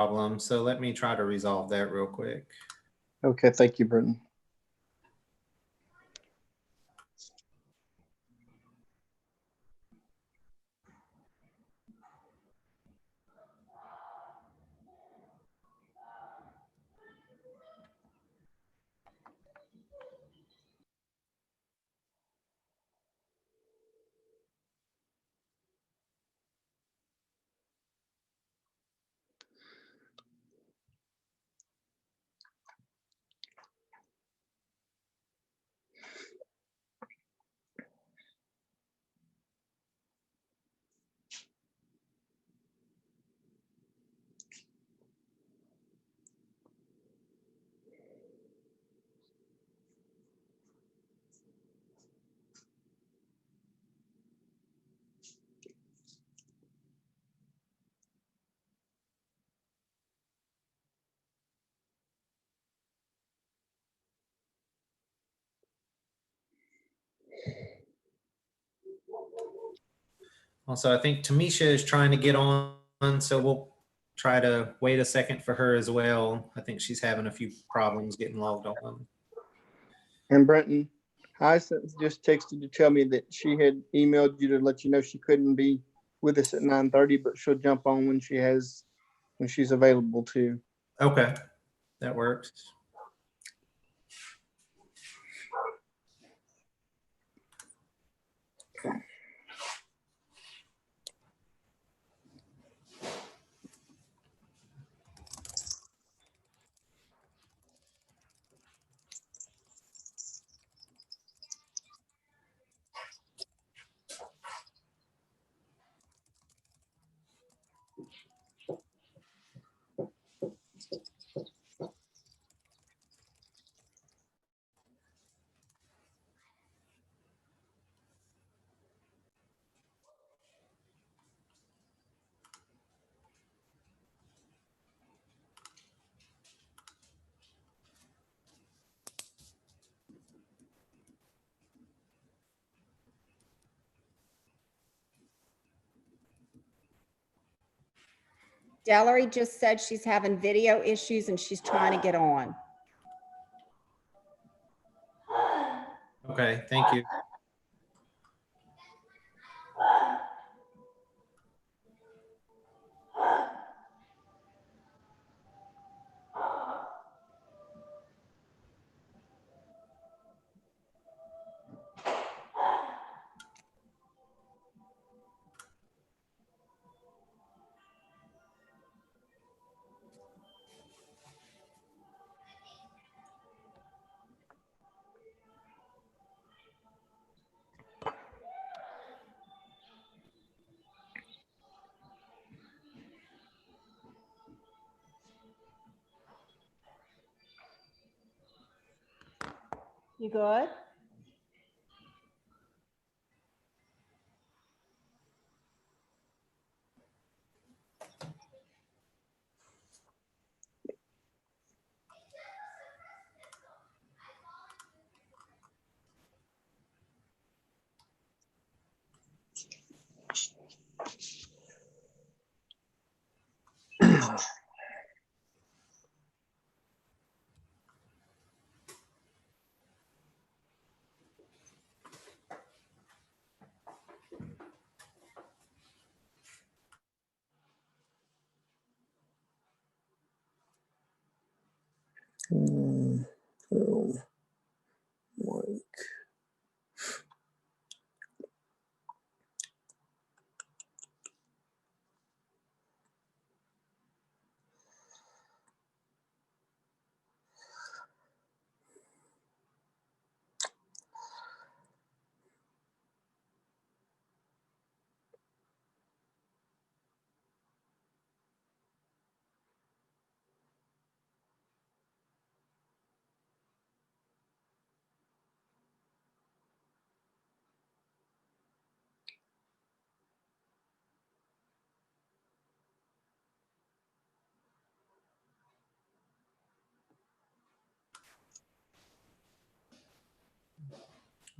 problem. So let me try to resolve that real quick. Okay, thank you, Brenton. Also, I think Tamisha is trying to get on, so we'll try to wait a second for her as well. I think she's having a few problems getting logged on. And Brenton, Hyacinth just texted to tell me that she had emailed you to let you know she couldn't be with us at 9:30, but she'll jump on when she's available to. Okay, that works. Delary just said she's having video issues and she's trying to get on. Okay, thank you. You good?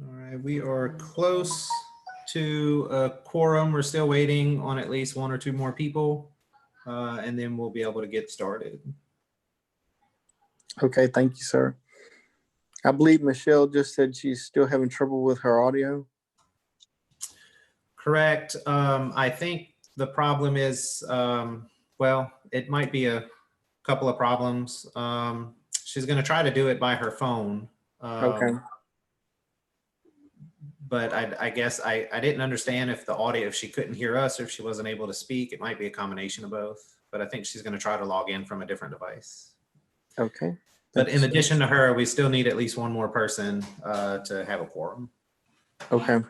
All right, we are close to a quorum. We're still waiting on at least one or two more people. and then we'll be able to get started. Okay, thank you, sir. I believe Michelle just said she's still having trouble with her audio. Correct. I think the problem is, well, it might be a couple of problems. She's going to try to do it by her phone. Okay. But I guess I didn't understand if the audio, if she couldn't hear us or if she wasn't able to speak. It might be a combination of both. But I think she's going to try to log in from a different device. Okay. But in addition to her, we still need at least one more person to have a quorum. Okay.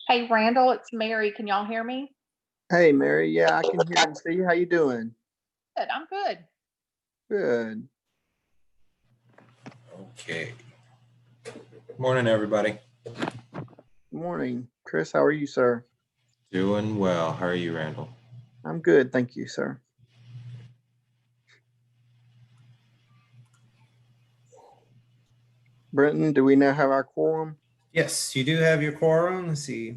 Hey, Randall, it's Mary. Can y'all hear me? Hey, Mary. Yeah, I can hear and see you. How you doing? Good, I'm good. Good. Okay. Morning, everybody. Morning. Chris, how are you, sir? Doing well. How are you, Randall? I'm good. Thank you, sir. Brenton, do we now have our quorum? Yes, you do have your quorum. Let's see.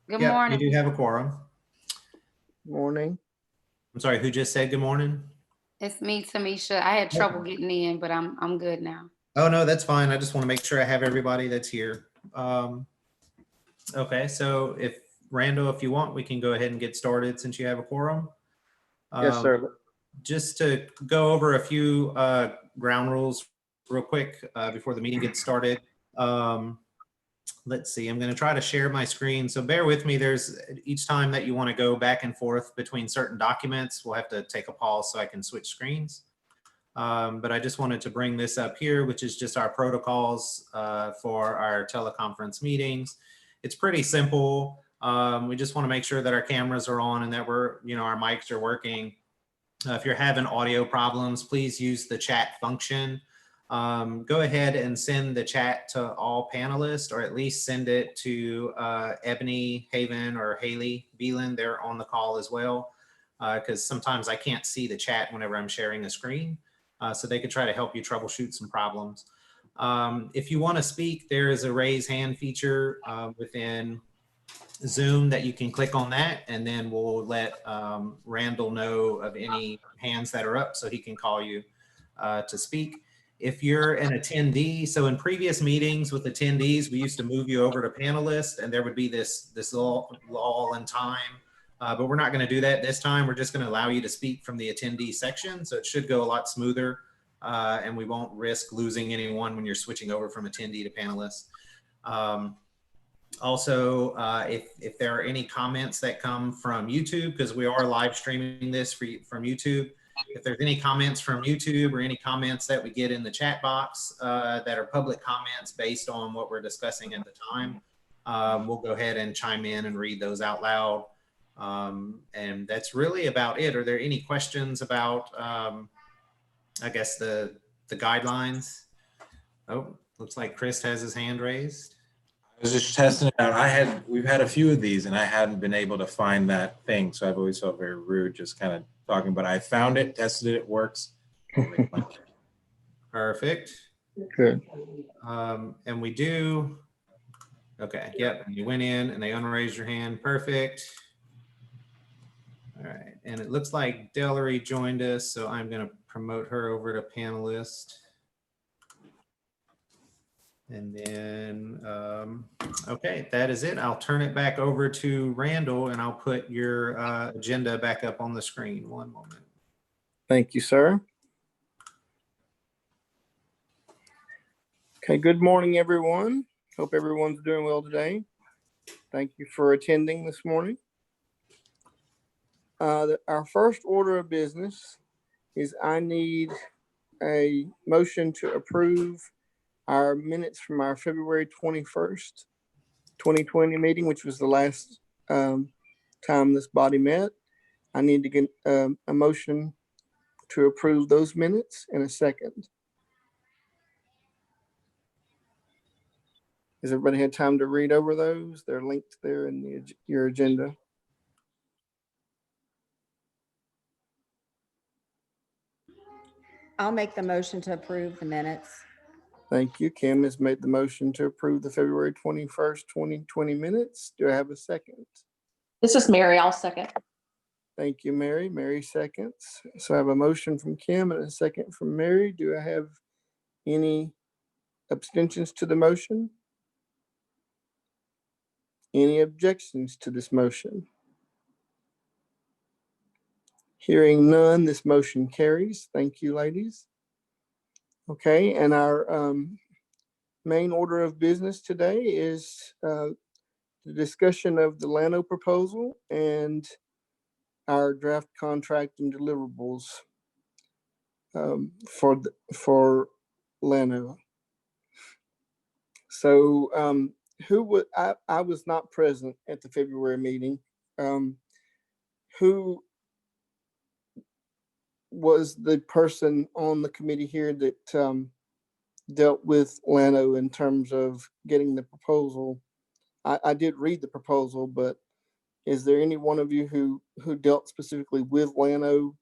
Good Yeah, morning. you do have a quorum. Morning. I'm sorry, who just said good morning? It's me, Tamisha. I had trouble getting in, but I'm good now. Oh, no, that's fine. I just want to make sure I have everybody that's here. Okay, so if Randall, if you want, we can go ahead and get started since you have a quorum. Yes, sir. Just to go over a few ground rules real quick before the meeting gets started. Let's see, I'm going to try to share my screen. So bear with me. There's each time that you want to go back and forth between certain documents, we'll have to take a pause so I can switch screens. But I just wanted to bring this up here, which is just our protocols for our teleconference meetings. It's pretty simple. We just want to make sure that our cameras are on and that our mics are working. If you're having audio problems, please use the chat function. Go ahead and send the chat to all panelists, or at least send it to Ebony, Haven, or Haley Beelan. They're on the call as well, because sometimes I can't see the chat whenever I'm sharing a screen. So they could try to help you troubleshoot some problems. If you want to speak, there is a raise hand feature within Zoom that you can click on that, and then we'll let Randall know of any hands that are up so he can call you to speak. If you're an attendee, so in previous meetings with attendees, we used to move you over to panelist, and there would be this lull in time. But we're not going to do that this time. We're just going to allow you to speak from the attendee section. So it should go a lot smoother, and we won't risk losing anyone when you're switching over from attendee to panelist. Also, if there are any comments that come from YouTube, because we are live streaming this from YouTube, if there's any comments from YouTube or any comments that we get in the chat box that are public comments based on what we're discussing at the time, we'll go ahead and chime in and read those out loud. And that's really about it. Are there any questions about, I guess, the guidelines? Oh, looks like Chris has his hand raised. I was just testing it out. We've had a few of these and I hadn't been able to find that thing. So I've always felt very rude just kind of talking, but I found it, tested it, it works. Perfect. Good. And we do, okay, yep, and you went in and they unraised your hand, perfect. All right, and it looks like Delary joined us, so I'm gonna promote her over to panelist. And then, okay, that is it. I'll turn it back over to Randall and I'll put your agenda back up on the screen. One moment. Thank you, sir. Okay, good morning, everyone. Hope everyone's doing well today. Thank you for attending this morning. Our first order of business is I need a motion to approve our minutes from our February 21st, 2020 meeting, which was the last time this body met. I need to get a motion to approve those minutes and a second? Has everybody had time to read over those? They're linked there in your agenda. I'll make the motion to approve the minutes. Thank you. Kim has made the motion to approve the February 21st, 2020 minutes. Do I have a second? This is Mary. I'll second. Thank you, Mary. Mary seconds. So I have a motion from Kim and a second from Mary. Do I have any abstentions to the motion? Any objections to this motion? Hearing none, this motion carries. Thank you, ladies. Okay, and our main order of business today is the discussion of the Llano proposal and our draft contract and deliverables for Llano. So who would, I was not present at the February meeting. Who was the person on the committee here that dealt with Llano in terms of getting the proposal? I did read the proposal, but is there any one of you who dealt specifically with Llano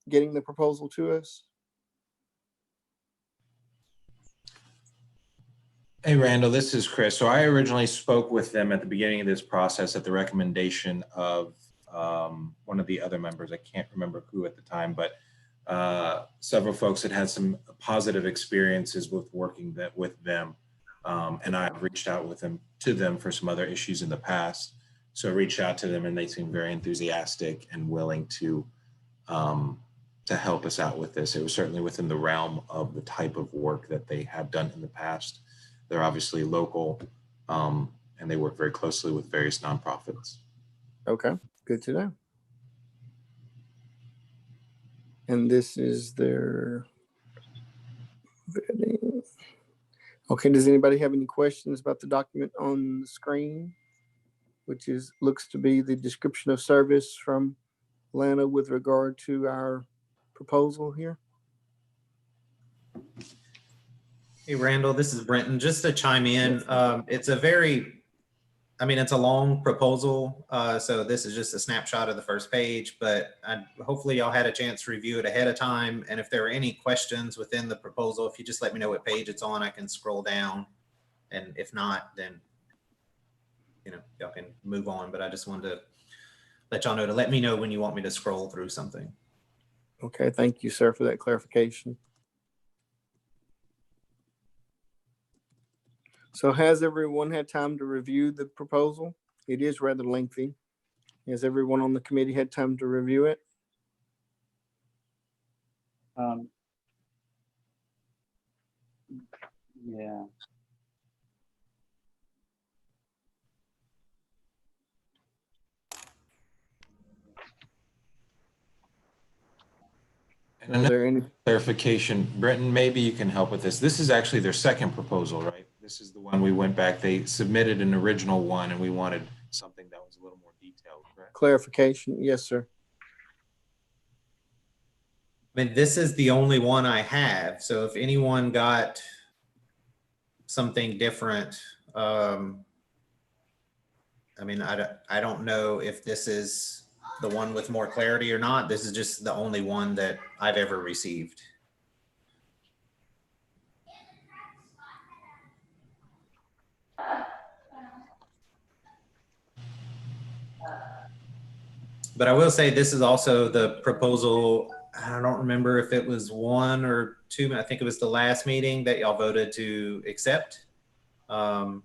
getting the proposal to us? Hey, Randall, this is Chris. So I originally spoke with them at the beginning of this process at the recommendation of one of the other members. I can't remember who at the time, but several folks had had some positive experiences with working with them. And I've reached out to them for some other issues in the past. So I reached out to them and they seemed very enthusiastic and willing to help us out with this. It was certainly within the realm of the type of work that they have done in the past. They're obviously local and they work very closely with various nonprofits. Okay, good to know. And this is their vetting. Okay, does anybody have any questions about the document on the screen, which looks to be the description of service from Llano with regard to our proposal here? Hey, Randall, this is Brenton. Just to chime in, it's a long proposal. So this is just a snapshot of the first page, but hopefully y'all had a chance to review it ahead of time. And if there are any questions within the proposal, if you just let me know what page it's on, I can scroll down. And if not, then, y'all can move on. But I just wanted to let y'all know to let me know when you want me to scroll through something. Okay, thank you, sir, for that clarification. So has everyone had time to review the proposal? It is rather lengthy. Has everyone on the committee had time to review it? Yeah. And Is another there any? clarification, Brenton, maybe you can help with this. This is actually their second proposal, right? This is the one we went back, they submitted an original one and we wanted something that was a little more detailed, correct? Clarification, yes, sir. I mean, this is the only one I have. So if anyone got something different, I don't know if this is the one with more clarity or not. This is just the only one that I've ever received. But I will say this is also the proposal. I don't remember if it was one or two. I think it was the last meeting that y'all voted to accept. You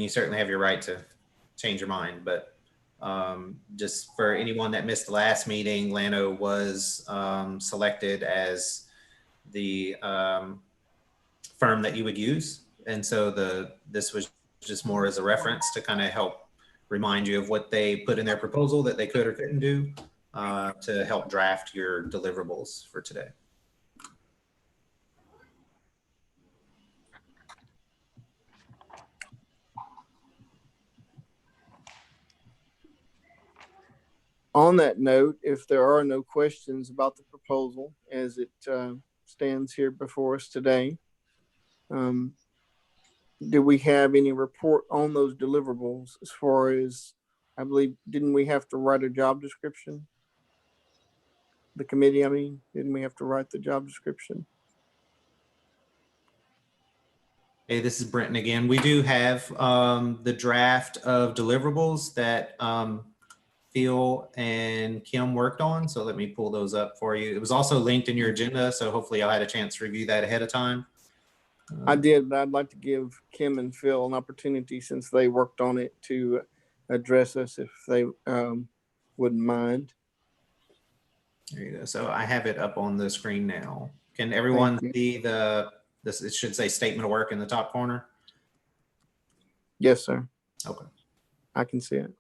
certainly have your right to change your mind, but just for anyone that missed the last meeting, Llano was selected as the firm that you would use. And so this was just more as a reference to kind of help remind you of what they put in their proposal that they could or couldn't do to help draft your deliverables for today. On that note, if there are no questions about the proposal as it stands here before us today, do we have any report on those deliverables as far as, I believe, didn't we have to write a job description? The committee, I mean, didn't we have to write the job description? Hey, this is Brenton again. We do have the draft of deliverables that Phil and Kim worked on. So let me pull those up for you. It was also linked in your agenda, so hopefully y'all had a chance to review that ahead of time. I did, but I'd like to give Kim and Phil an opportunity, since they worked on it, to address us if they wouldn't mind. There you go. So I have it up on the screen now. Can everyone Thank see this? It should say statement of work in the top corner. Yes, sir. Okay. I can see it.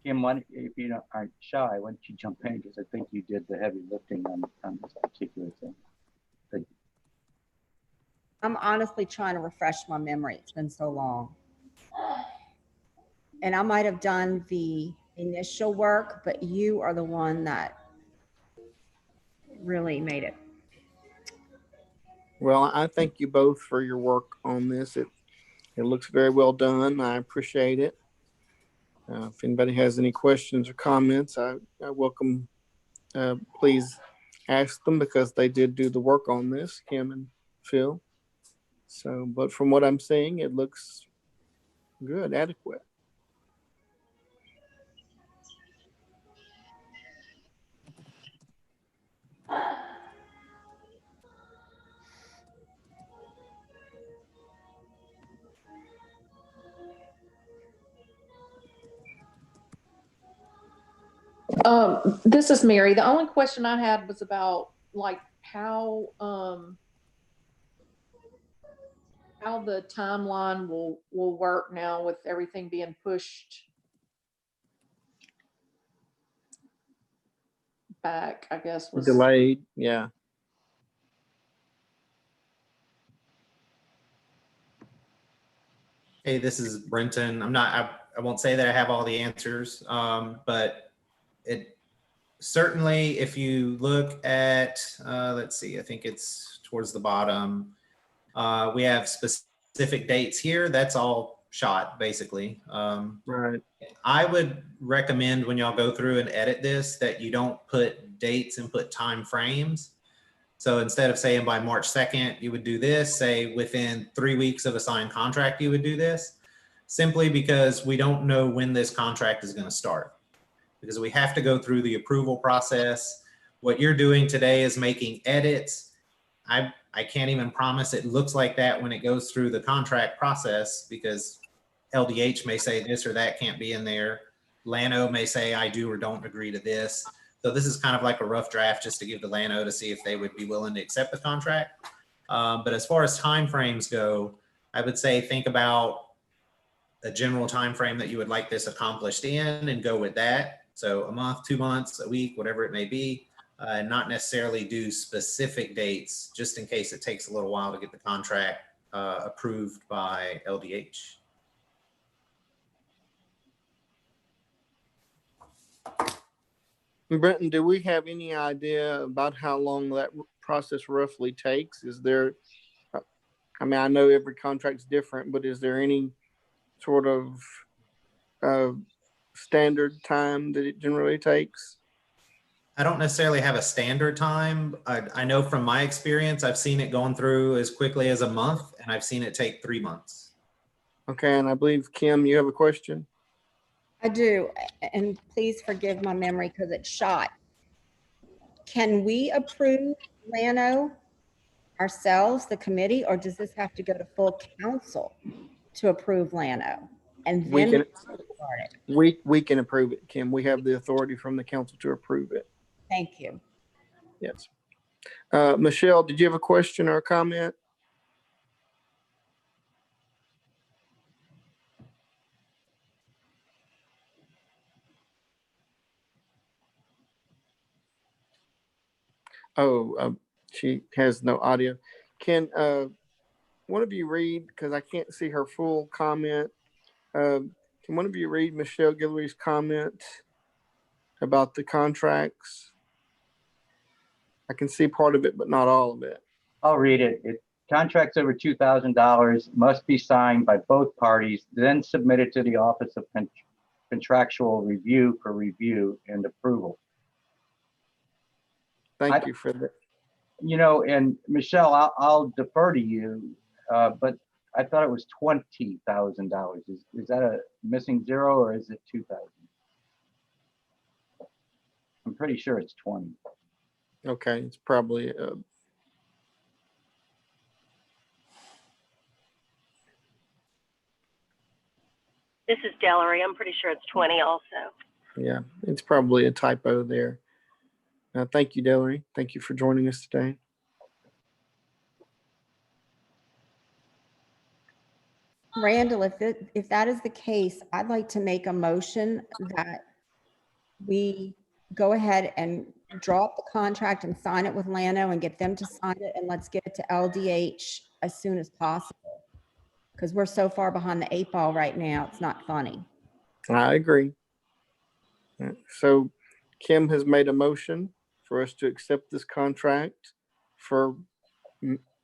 Kim, why don't, if you aren't shy, why don't you jump in? Because I think you did the heavy lifting on this particular thing. I'm honestly trying to refresh my memory. It's been so long. And I might have done the initial work, but you are the one that really made it. Well, I thank you both for your work on this. It looks very well done. I appreciate it. If anybody has any questions or comments, I welcome, please ask them, because they did do the work on this, Kim and Phil. So, but from what I'm seeing, it looks good, adequate. This is Mary. The only question I had was about like how the timeline will work now with everything being pushed back, I guess was. Delayed, yeah. Hey, this is Brenton. I won't say that I have all the answers, but it certainly, if you look at, let's see, I think it's towards the bottom. We have specific dates here. That's all shot, basically. Right. I would recommend when y'all go through and edit this that you don't put dates and put time frames. So instead of saying by March 2nd, you would do this, say within 3 weeks of a signed contract, you would do this, simply because we don't know when this contract is going to start, because we have to go through the approval process. What you're doing today is making edits. I can't even promise it looks like that when it goes through the contract process, because LDH may say this or that can't be in there. Lano may say I do or don't agree to this. So this is kind of like a rough draft just to give to Lano to see if they would be willing to accept the contract. But as far as timeframes go, I would say think about a general time frame that you would like this accomplished in and go with that. So a month, 2 months, a week, whatever it may be, not necessarily do specific dates, just in case it takes a little while to get the contract approved by LDH. Brenton, do we have any idea about how long that process roughly takes? Is there, I mean, I know every contract's different, but is there any sort of standard time that it generally takes? I don't necessarily have a standard time. I know from my experience, I've seen it going through as quickly as a month, and I've seen it take 3 months. Okay, and I believe, Kim, you have a question? I do, and please forgive my memory because it's shot. Can we approve Lano ourselves, the committee, or does this have to go to full council to approve Lano? And We then can, start it. we can approve it, Kim. We have the authority from the council to approve it. Thank you. Yes. Michelle, did you have a question or a comment? Oh, she has no audio. Can one of you read, because I can't see her full comment. Can one of you read Michelle Guillory's comment about the contracts? I can see part of it, but not all of it. I'll read it. Contracts over $2,000 must be signed by both parties, then submitted to the Office of Contractual Review for review and approval. Thank you for that. You know, and Michelle, I'll defer to you, but I thought it was $20,000. Is that a missing zero or is it 2,000? I'm pretty sure it's 20. Okay, it's probably This is Delary. I'm pretty sure it's 20 also. yeah, it's probably a typo there. Thank you, Delary. Thank you for joining us today. Randall, if that is the case, I'd like to make a motion that we go ahead and draw up the contract and sign it with Lano and get them to sign it, and let's get it to LDH as soon as possible. Because we're so far behind the 8 ball right now, it's not funny. I agree. So Kim has made a motion for us to accept this contract, for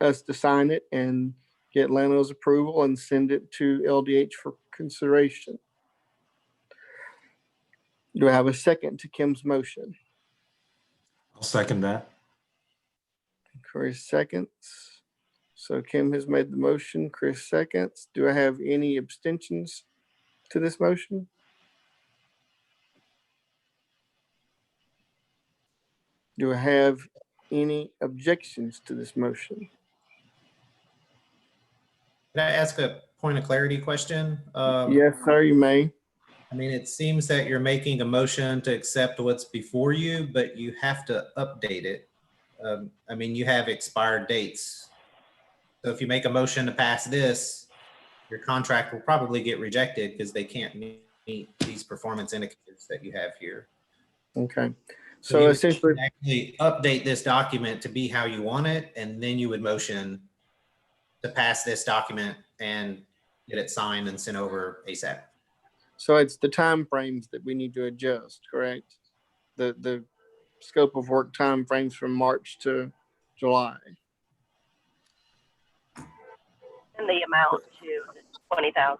us to sign it and get Lano's approval and send it to LDH for consideration. Do I have a second to Kim's motion? I'll second that. Chris seconds. So Kim has made the motion, Chris seconds. Do I have any abstentions to this motion? Do I have any objections to this motion? Can I ask a point of clarity question? Yes, sir, you may. I mean, it seems that you're making a motion to accept what's before you, but you have to update it. I mean, you have expired dates. So if you make a motion to pass this, your contract will probably get rejected because they can't meet these performance indicators that you have here. Okay. So So you essentially, would actually update this document to be how you want it, and then you would motion to pass this document and get it signed and sent over ASAP. so it's the timeframes that we need to adjust, correct? The scope of work timeframes from March to July. And the amount to 20,000.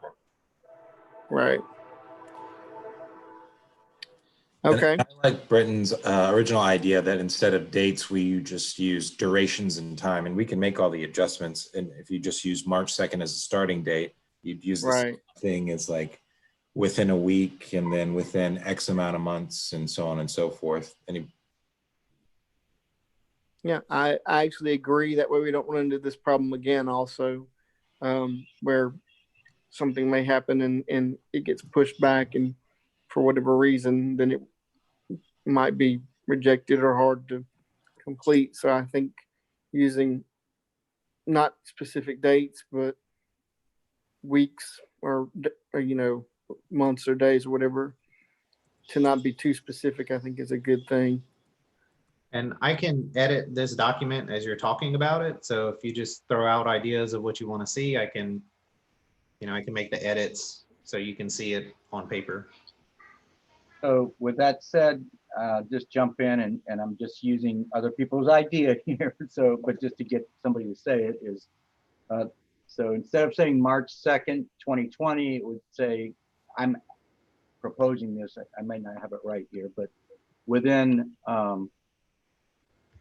Right. And Okay. I like Britton's original idea that instead of dates, we just use durations in time, and we can make all the adjustments. And if you just use March 2nd as a starting date, you'd use the same Right. thing as like within a week and then within X amount of months and so on and so forth. Yeah, I actually agree. That way we don't run into this problem again also, where something may happen and it gets pushed back, and for whatever reason, then it might be rejected or hard to complete. So I think using not specific dates, but weeks or months or days or whatever, to not be too specific, I think is a good thing. And I can edit this document as you're talking about it. So if you just throw out ideas of what you want to see, I can make the edits so you can see it on paper. So with that said, just jump in and I'm just using other people's idea here. So, but just to get somebody to say it is, so instead of saying March 2nd, 2020, it would say, I'm proposing this, I may not have it right here, but within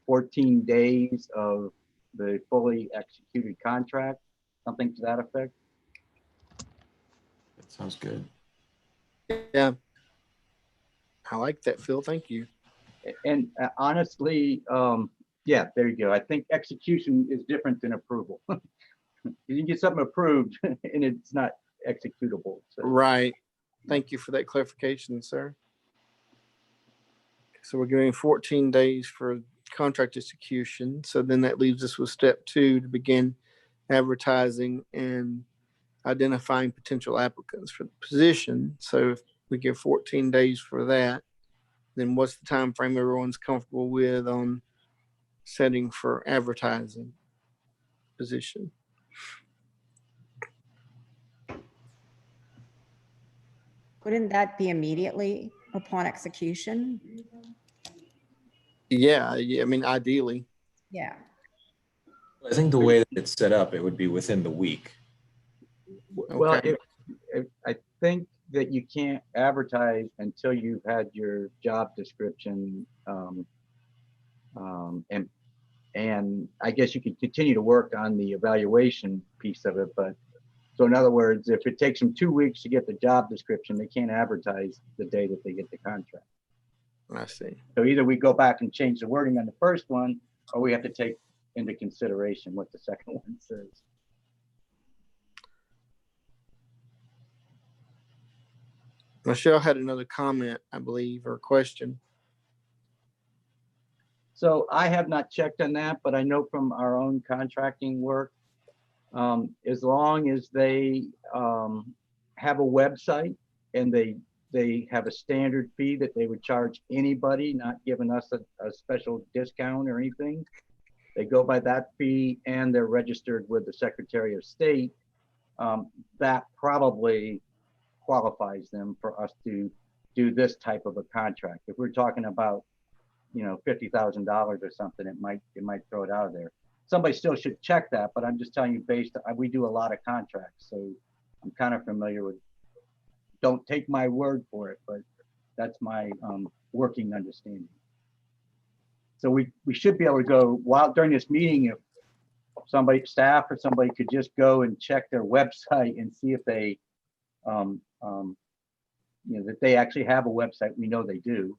14 days of the fully executed contract, something to that effect. That sounds good. Yeah. I like that, Phil. Thank you. And honestly, yeah, there you go. I think execution is different than approval. You can get something approved and it's not executable. So. Right. Thank you for that clarification, sir. So we're giving 14 days for contract execution. So then that leaves us with step 2 to begin advertising and identifying potential applicants for the position. So if we give 14 days for that, then what's the time frame everyone's comfortable with on setting for advertising position? Wouldn't that be immediately upon execution? Yeah, I mean, ideally. Yeah. I think the way that it's set up, it would be within the week. Well, Okay. I think that you can't advertise until you've had your job description. And I guess you could continue to work on the evaluation piece of it, but so in other words, if it takes them 2 weeks to get the job description, they can't advertise the day that they get the contract. I see. So either we go back and change the wording on the first one, or we have to take into consideration what the second one says. Michelle had another comment, I believe, or question. So I have not checked on that, but I know from our own contracting work, as long as they have a website and they have a standard fee that they would charge anybody, not giving us a special discount or anything. They go by that fee and they're registered with the Secretary of State. That probably qualifies them for us to do this type of a contract. If we're talking about, you know, $50,000 or something, it might throw it out of there. Somebody still should check that, but I'm just telling you we do a lot of contracts, so I'm kind of familiar with, don't take my word for it, but that's my working understanding. So we should be able to go during this meeting, if somebody, staff or somebody could just go and check their website and see if they, you know, that they actually have a website. We know they do.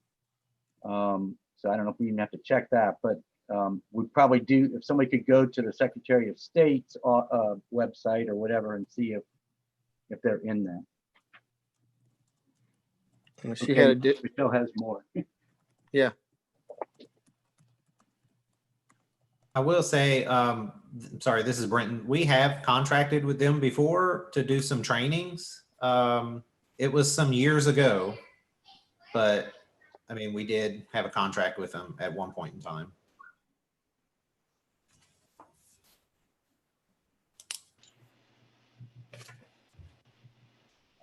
So I don't know if we even have to check that, but we probably do. If somebody could go to the Secretary of State's website or whatever and see if they're in there. She had a Michelle has more. yeah. I will say, sorry, this is Brenton. We have contracted with them before to do some trainings. It was some years ago, but I mean, we did have a contract with them at one point in time.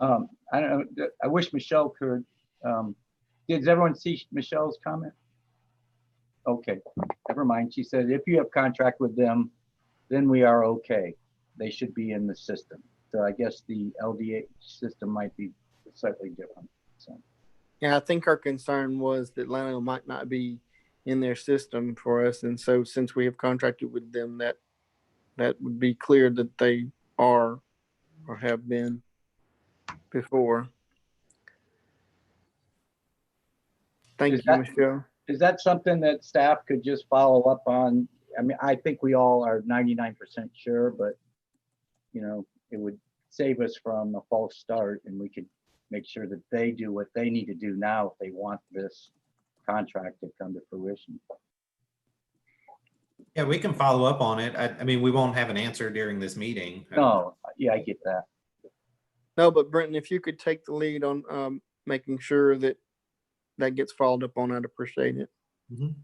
I don't know. I wish Michelle could. Did everyone see Michelle's comment? Okay, never mind. She said, if you have contract with them, then we are okay. They should be in the system. So I guess the LDH system might be slightly different. So. Yeah, I think our concern was that Lano might not be in their system for us. And so since we have contracted with them, that would be clear that they are or have been before. Thank you, Michelle. Is that something that staff could just follow up on? I mean, I think we all are 99% sure, but you know, it would save us from a false start, and we could make sure that they do what they need to do now if they want this contract to come to fruition. Yeah, we can follow up on it. I mean, we won't have an answer during this meeting. No, yeah, I get that. No, but Brenton, if you could take the lead on making sure that gets followed up on, I'd appreciate it. Mhm.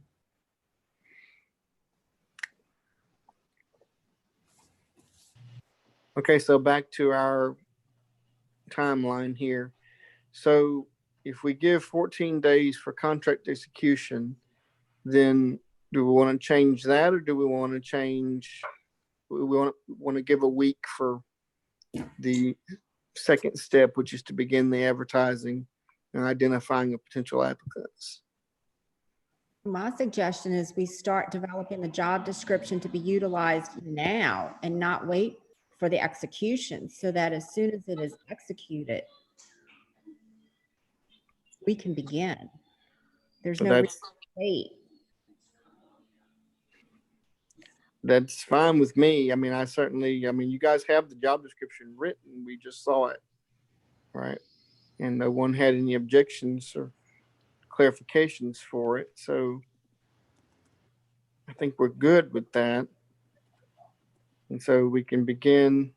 Okay, so back to our timeline here. So if we give 14 days for contract execution, then do we want to change that, or do we want to change, we want to give a week for the second step, which is to begin the advertising and identifying the potential applicants? My suggestion is we start developing the job description to be utilized now and not wait for the execution, so that as soon as it is executed, we can begin. There's no reason to wait. That's fine with me. I mean, you guys have the job description written. We just saw it, right? And no one had any objections or clarifications for it. So I think we're good with that. And so we can begin.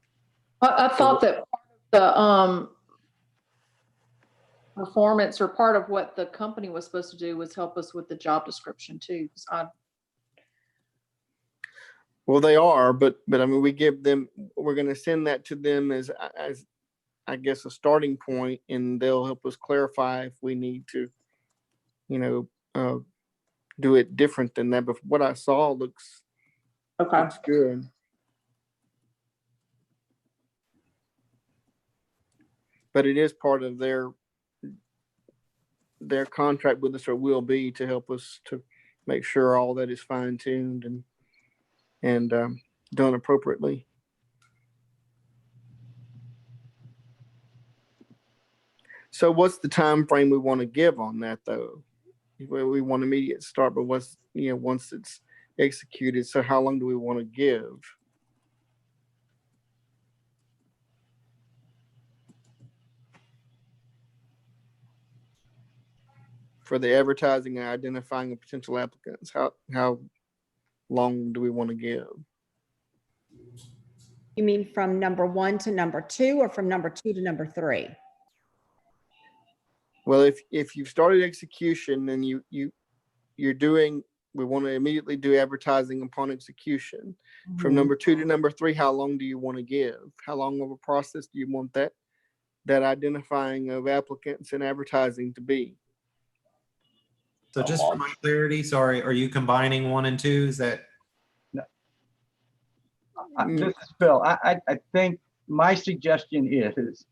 I thought that the performance, or part of what the company was supposed to do, was help us with the job description too. Well, they are, but I mean, we give them, we're going to send that to them as I guess, a starting point, and they'll help us clarify if we need to, do it different than that. But what I saw looks good. But it is part of their contract with us, or will be, to help us to make sure all that is fine tuned and done appropriately. So what's the time frame we want to give on that, though? We want immediate start, but once it's executed, so how long do we want to give? For the advertising and identifying the potential applicants, how long do we want to give? You mean from number 1 to number 2, or from number 2 to number 3? Well, if you've started execution and we want to immediately do advertising upon execution. From number 2 to number 3, how long do you want to give? How long of a process do you want that identifying of applicants and advertising to be? So just for my clarity, sorry, are you combining 1 and 2? Is that? This is Phil. I think my suggestion is,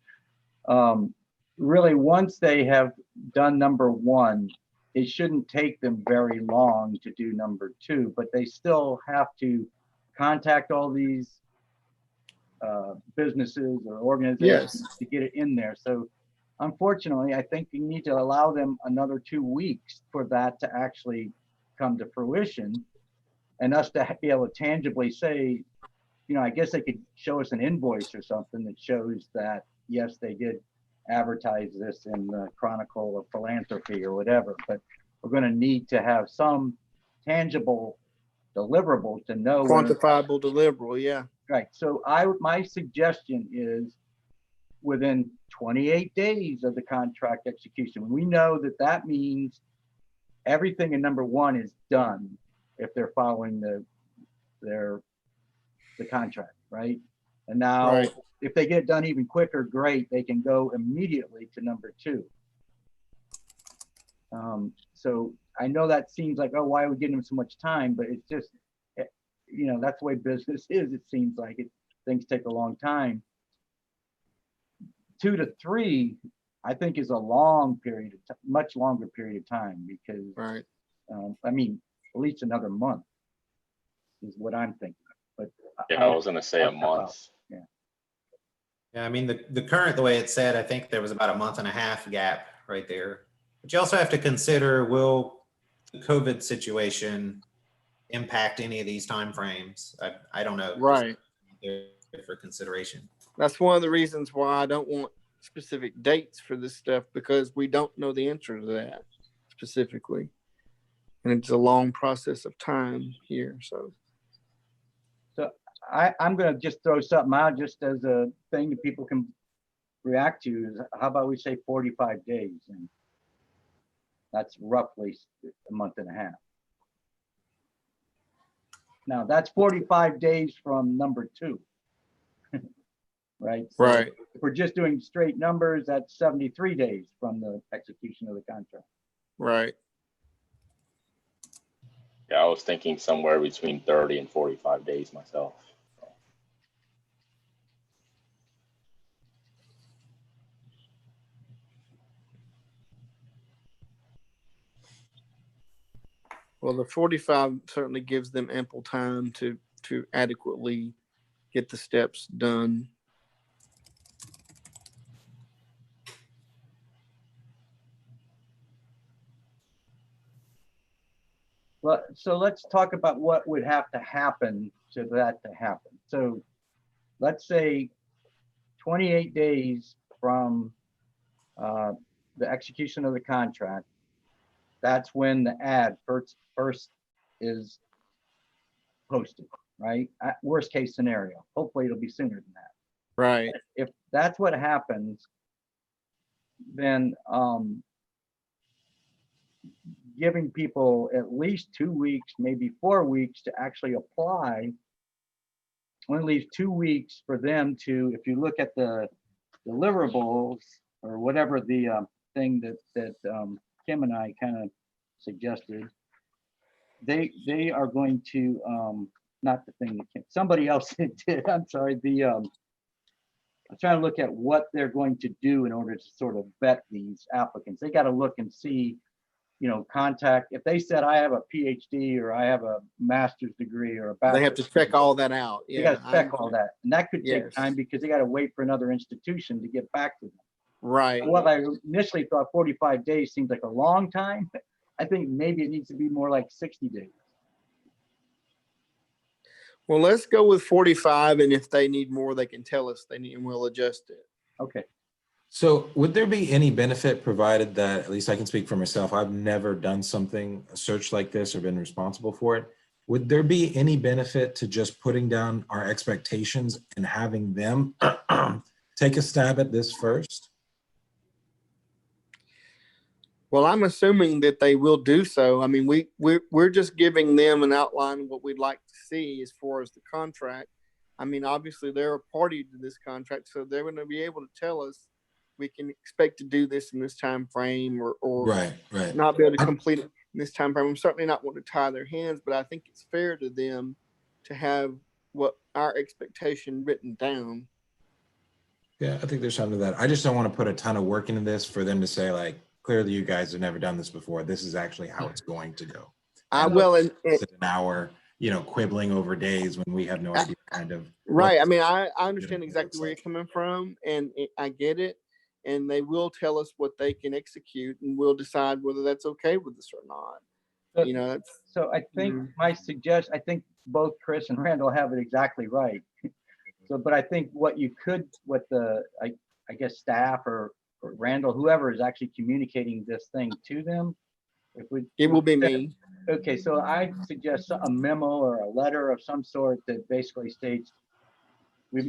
really, once they have done number 1, it shouldn't take them very long to do number 2, but they still have to contact all these businesses or organizations to get it in there. So unfortunately, I think you need to allow them another 2 weeks for that to actually come to fruition, and us to be able to tangibly say, I guess they could show us an invoice or something that shows that, yes, they did advertise this in the Chronicle of Philanthropy or whatever, but we're going to need to have some tangible deliverable to know. Quantifiable deliverable, yeah. Right. So my suggestion is within 28 days of the contract execution. We know that means everything in number 1 is done if they're following the contract, right? And now, Right. If they get it done even quicker, great. They can go immediately to number 2. So I know that seems like, oh, why are we giving them so much time? But it's just, that's the way business is. It seems like things take a long time. 2 to 3, I think, is a long period of time, much longer period of time, because, Right. At least another month is what I'm thinking. But yeah, I was going to say a month. Yeah, I mean, the way it's said, I think there was about a month and a half gap right there. But you also have to consider, will the COVID situation impact any of these timeframes? I don't know. Right. For consideration. That's one of the reasons why I don't want specific dates for this stuff, because we don't know the answer to that specifically. And it's a long process of time here, so. I'm going to just throw something out just as a thing that people can react to. Is how about we say 45 days? And that's roughly a month and a half. Now, that's 45 days from number 2. Right? So right. If we're just doing straight numbers, that's 73 days from the execution of the contract. Right. Yeah, I was thinking somewhere between 30 and 45 days myself. Well, the 45 certainly gives them ample time to adequately get the steps done. Well, so let's talk about what would have to happen to that to happen. So let's say 28 days from the execution of the contract. That's when the ad first is posted, right? At worst case scenario. Hopefully it'll be sooner than that. Right. If that's what happens, then giving people at least 2 weeks, maybe 4 weeks to actually apply, only leaves 2 weeks for them to, if you look at the deliverables or whatever the thing that Kim and I kind of suggested, they are going to, not the thing that Kim, somebody else did, I'm sorry, I'm trying to look at what they're going to do in order to sort of vet these applicants. They got to look and see, contact, if they said I have a PhD or I have a master's degree or a They have to bachelor's check degree, all that out. they Yeah. got to check all that. And that could take Yes. time because they got to wait for another institution to get back to them. Right. What I initially thought 45 days seems like a long time. I think maybe it needs to be more like 60 days. Well, let's go with 45, and if they need more, they can tell us they need, and we'll adjust it. Okay. So would there be any benefit provided that, at least I can speak for myself, I've never done something, a search like this or been responsible for it. Would there be any benefit to just putting down our expectations and having them take a stab at this first? Well, I'm assuming that they will do so. I mean, we're just giving them an outline of what we'd like to see as far as the contract. I mean, obviously they're a party to this contract, so they're going to be able to tell us we can expect to do this in this time frame, or Right. not be able to complete it in this time frame. I'm certainly not wanting to tie their hands, but I think it's fair to them to have what our expectation written down. Yeah, I think there's something to that. I just don't want to put a ton of work into this for them to say, like, clearly you guys have never done this before. This is actually how it's going to go. I will, and It's an hour, quibbling over days when we have no idea kind of. right. I mean, I understand exactly where you're coming from, and I get it. And they will tell us what they can execute, and we'll decide whether that's okay with us or not. That's So I think I think both Chris and Randall have it exactly right. So, but I think what I guess staff or Randall, whoever is actually communicating this thing to them, it will be me. Okay, so I suggest a memo or a letter of some sort that basically states,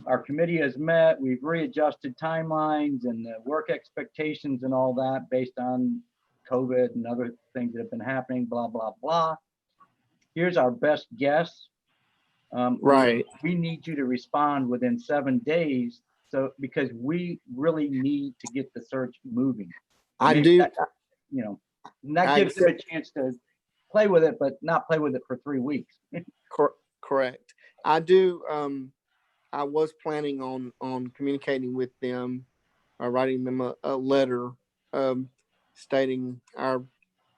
our committee has met, we've readjusted timelines and the work expectations and all that based on COVID and other things that have been happening, blah, blah, blah. Here's our best guess. Right. We need you to respond within 7 days. So, because we really need to get the search moving. I Maybe do. that, and that gives them a chance to play with it, but not play with it for 3 weeks. Correct. I do. I was planning on communicating with them, writing them a letter stating our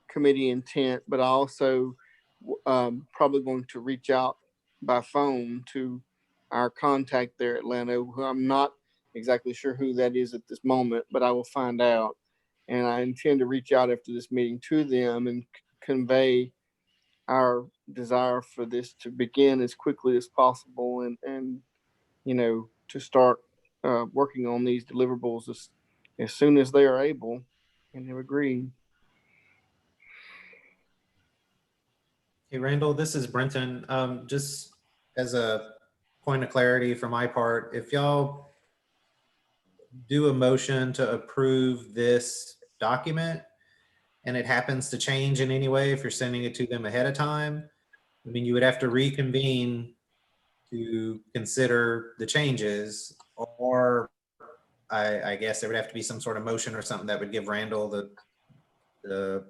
committee intent, but I also probably going to reach out by phone to our contact there at Lano, who I'm not exactly sure who that is at this moment, but I will find out. And I intend to reach out after this meeting to them and convey our desire for this to begin as quickly as possible, and to start working on these deliverables as soon as they are able and have agreed. Hey, Randall, this is Brenton. Just as a point of clarity for my part, if y'all do a motion to approve this document and it happens to change in any way, if you're sending it to them ahead of time, I mean, you would have to reconvene to consider the changes, or I guess there would have to be some sort of motion or something that would give Randall the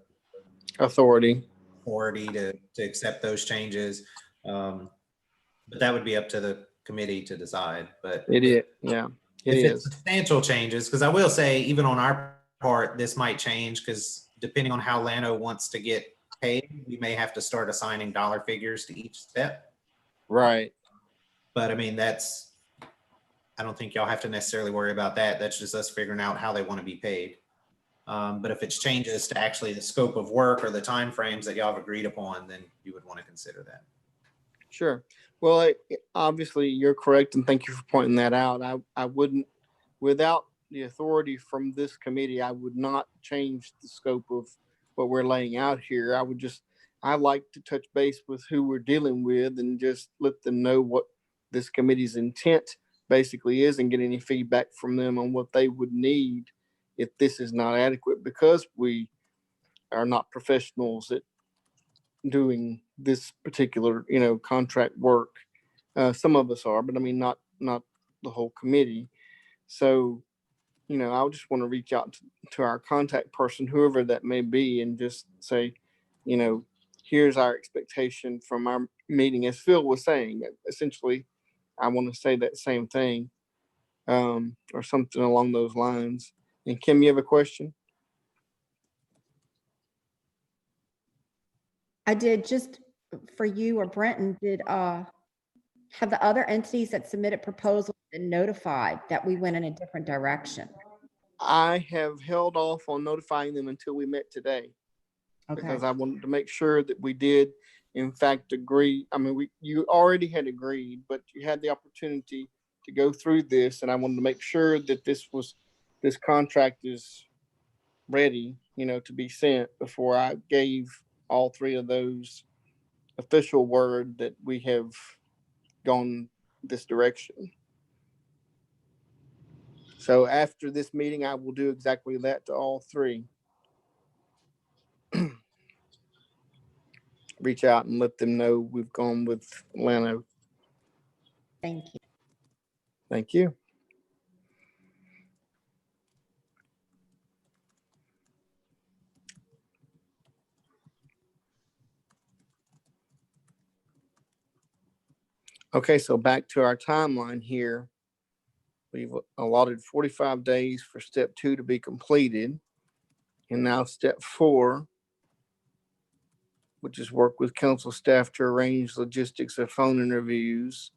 Authority to accept those changes. But that would be up to the committee to decide. But it is, yeah, it if is. it's substantial changes, because I will say, even on our part, this might change, because depending on how Lano wants to get paid, we may have to start assigning dollar figures to each step. Right. But I mean, I don't think y'all have to necessarily worry about that. That's just us figuring out how they want to be paid. But if it's changes to actually the scope of work or the timeframes that y'all have agreed upon, then you would want to consider that. Sure. Well, obviously you're correct, and thank you for pointing that out. I wouldn't, without the authority from this committee, I would not change the scope of what we're laying out here. I like to touch base with who we're dealing with and just let them know what this committee's intent basically is, and get any feedback from them on what they would need if this is not adequate, because we are not professionals at doing this particular, contract work. Some of us are, but I mean, not the whole committee. So I just want to reach out to our contact person, whoever that may be, and just say, here's our expectation from our meeting. As Phil was saying, essentially, I want to say that same thing, or something along those lines. And Kim, you have a question? I did, just for you or Brenton, have the other entities that submitted proposals been notified that we went in a different direction? I have held off on notifying them until we met today, Okay, because I wanted to make sure that we did in fact agree. I mean, you already had agreed, but you had the opportunity to go through this, and I wanted to make sure that this contract is ready, to be sent before I gave all three of those official word that we have gone this direction. So after this meeting, I will do exactly that to all three. Reach out and let them know we've gone with Lano. thank you. Thank you. Okay, so back to our timeline here. We've allotted 45 days for step 2 to be completed. And now step 4, which is work with council staff to arrange logistics of phone interviews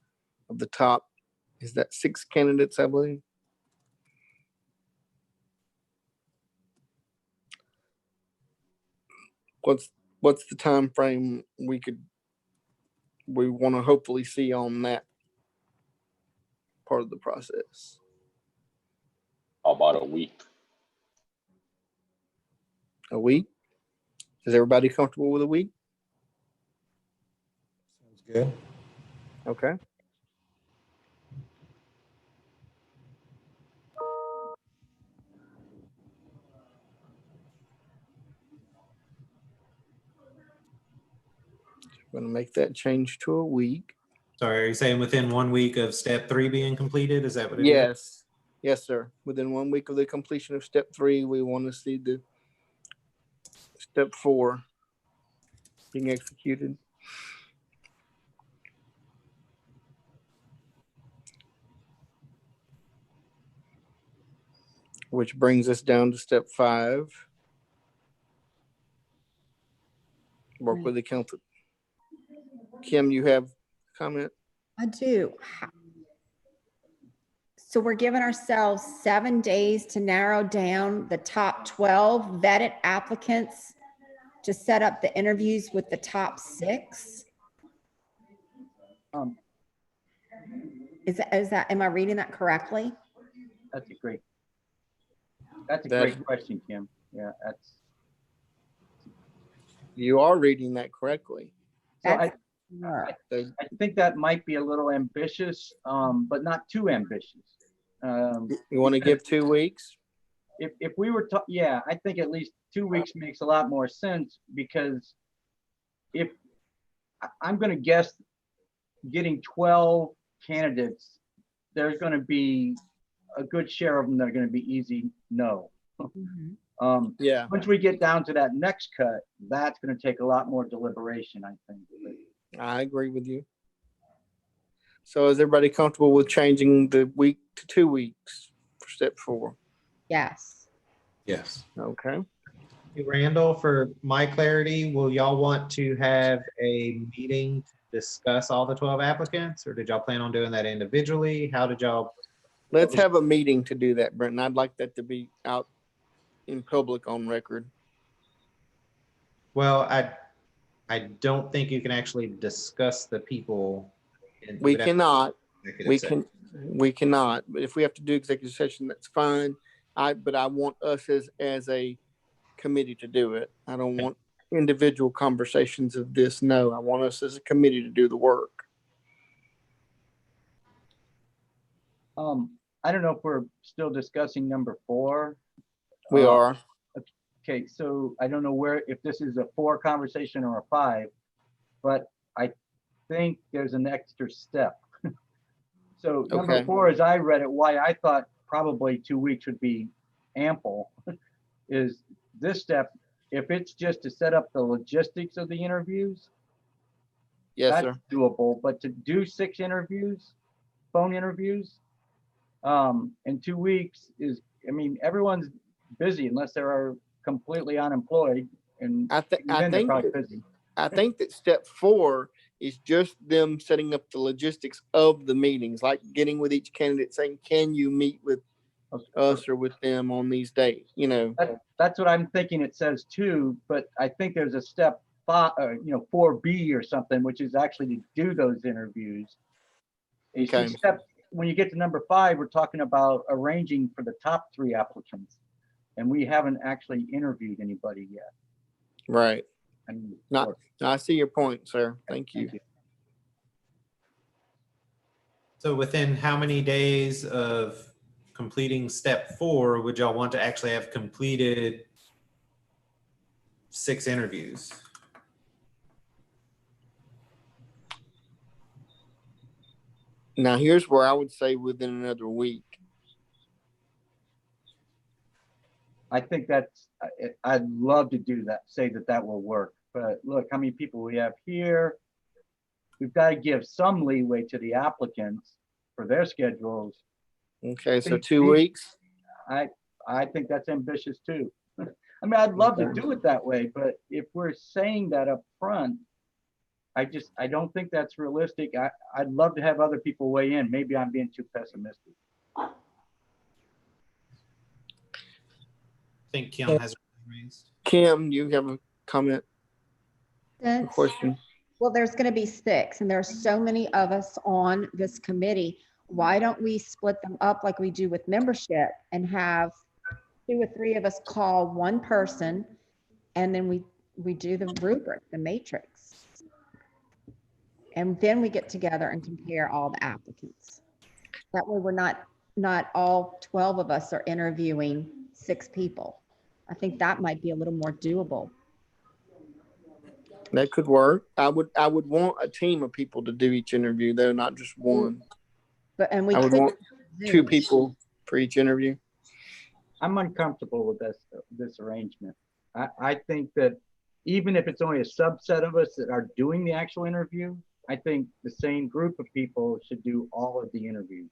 of the top, is that 6 candidates, I believe? What's the time frame we want to hopefully see on that part of the process? About a week. A week? Is everybody comfortable with a week? Sounds good. Okay. I'm going to make that change to a week. Sorry, are you saying within 1 week of step 3 being completed? Is that what it is? Yes. Yes, sir. Within 1 week of the completion of step 3, we want to see the step 4 being executed. Which brings us down to step 5. Work Right. with the council. Kim, you have a comment? I do. So we're giving ourselves 7 days to narrow down the top 12 vetted applicants to set up the interviews with the top 6. Um, Is that, am I reading that correctly? That's a great question, Kim. Yeah, You are reading that correctly. so That's- So I think that might be a little ambitious, but not too ambitious. you want to give 2 weeks? If we were to, yeah, I think at least 2 weeks makes a lot more sense, because I'm going to guess getting 12 candidates, there's going to be a good share of them that are going to be easy no. Mhm. Yeah. Once we get down to that next cut, that's going to take a lot more deliberation, I think. I agree with you. So is everybody comfortable with changing the week to 2 weeks for step 4? Yes. Yes. Okay. Hey, Randall, for my clarity, will y'all want to have a meeting to discuss all the 12 applicants, or did y'all plan on doing that individually? How did y'all? Let's have a meeting to do that, Brenton. I'd like that to be out in public on record. Well, I don't think you can actually discuss the people. We cannot. Executive session. We cannot, but if we have to do executive session, that's fine. But I want us as a committee to do it. I don't want individual conversations of this. No, I want us as a committee to do the work. I don't know if we're still discussing number 4. We are. Okay, so I don't know if this is a 4 conversation or a 5, but I think there's an extra step. So number Okay. 4, as I read it, why I thought probably 2 weeks would be ample, is this step, if it's just to set up the logistics of the interviews, Yes, that's sir. doable, but to do 6 interviews, phone interviews, in 2 weeks is, I mean, everyone's busy unless they are completely unemployed, and I even then they're think probably that, busy. I think that step 4 is just them setting up the logistics of the meetings, like getting with each candidate saying, can you meet with us or with them on these days, you know? That's what I'm thinking it says too, but I think there's a step 5, 4B or something, which is actually to do those interviews. You see, Okay. when you get to number 5, we're talking about arranging for the top 3 applicants, and we haven't actually interviewed anybody yet. Right. I mean, Not- or- I see your point, sir. Thank you. Thank you. So within how many days of completing step 4 would y'all want to actually have completed 6 interviews? Now, here's where I would say within another week. I think that's, I'd love to do that, say that that will work, but look how many people we have here. We've got to give some leeway to the applicants for their schedules. Okay, so Think 2 we- weeks. I think that's ambitious too. I mean, I'd love to do it that way, but if we're saying that up front, I don't think that's realistic. I'd love to have other people weigh in. Maybe I'm being too pessimistic. I think Kim has her hand raised. Kim, you have a comment, a Since- question? Well, there's going to be 6, and there's so many of us on this committee. Why don't we split them up like we do with membership and have 2 or 3 of us call one person, and then we do the rubric, the matrix. And then we get together and compare all the applicants. That way we're not all 12 of us are interviewing 6 people. I think that might be a little more doable. That could work. I would want a team of people to do each interview, though, not just one. And we I would could want do 2 Zoom. people for each interview. I'm uncomfortable with this arrangement. I think that even if it's only a subset of us that are doing the actual interview, I think the same group of people should do all of the interviews.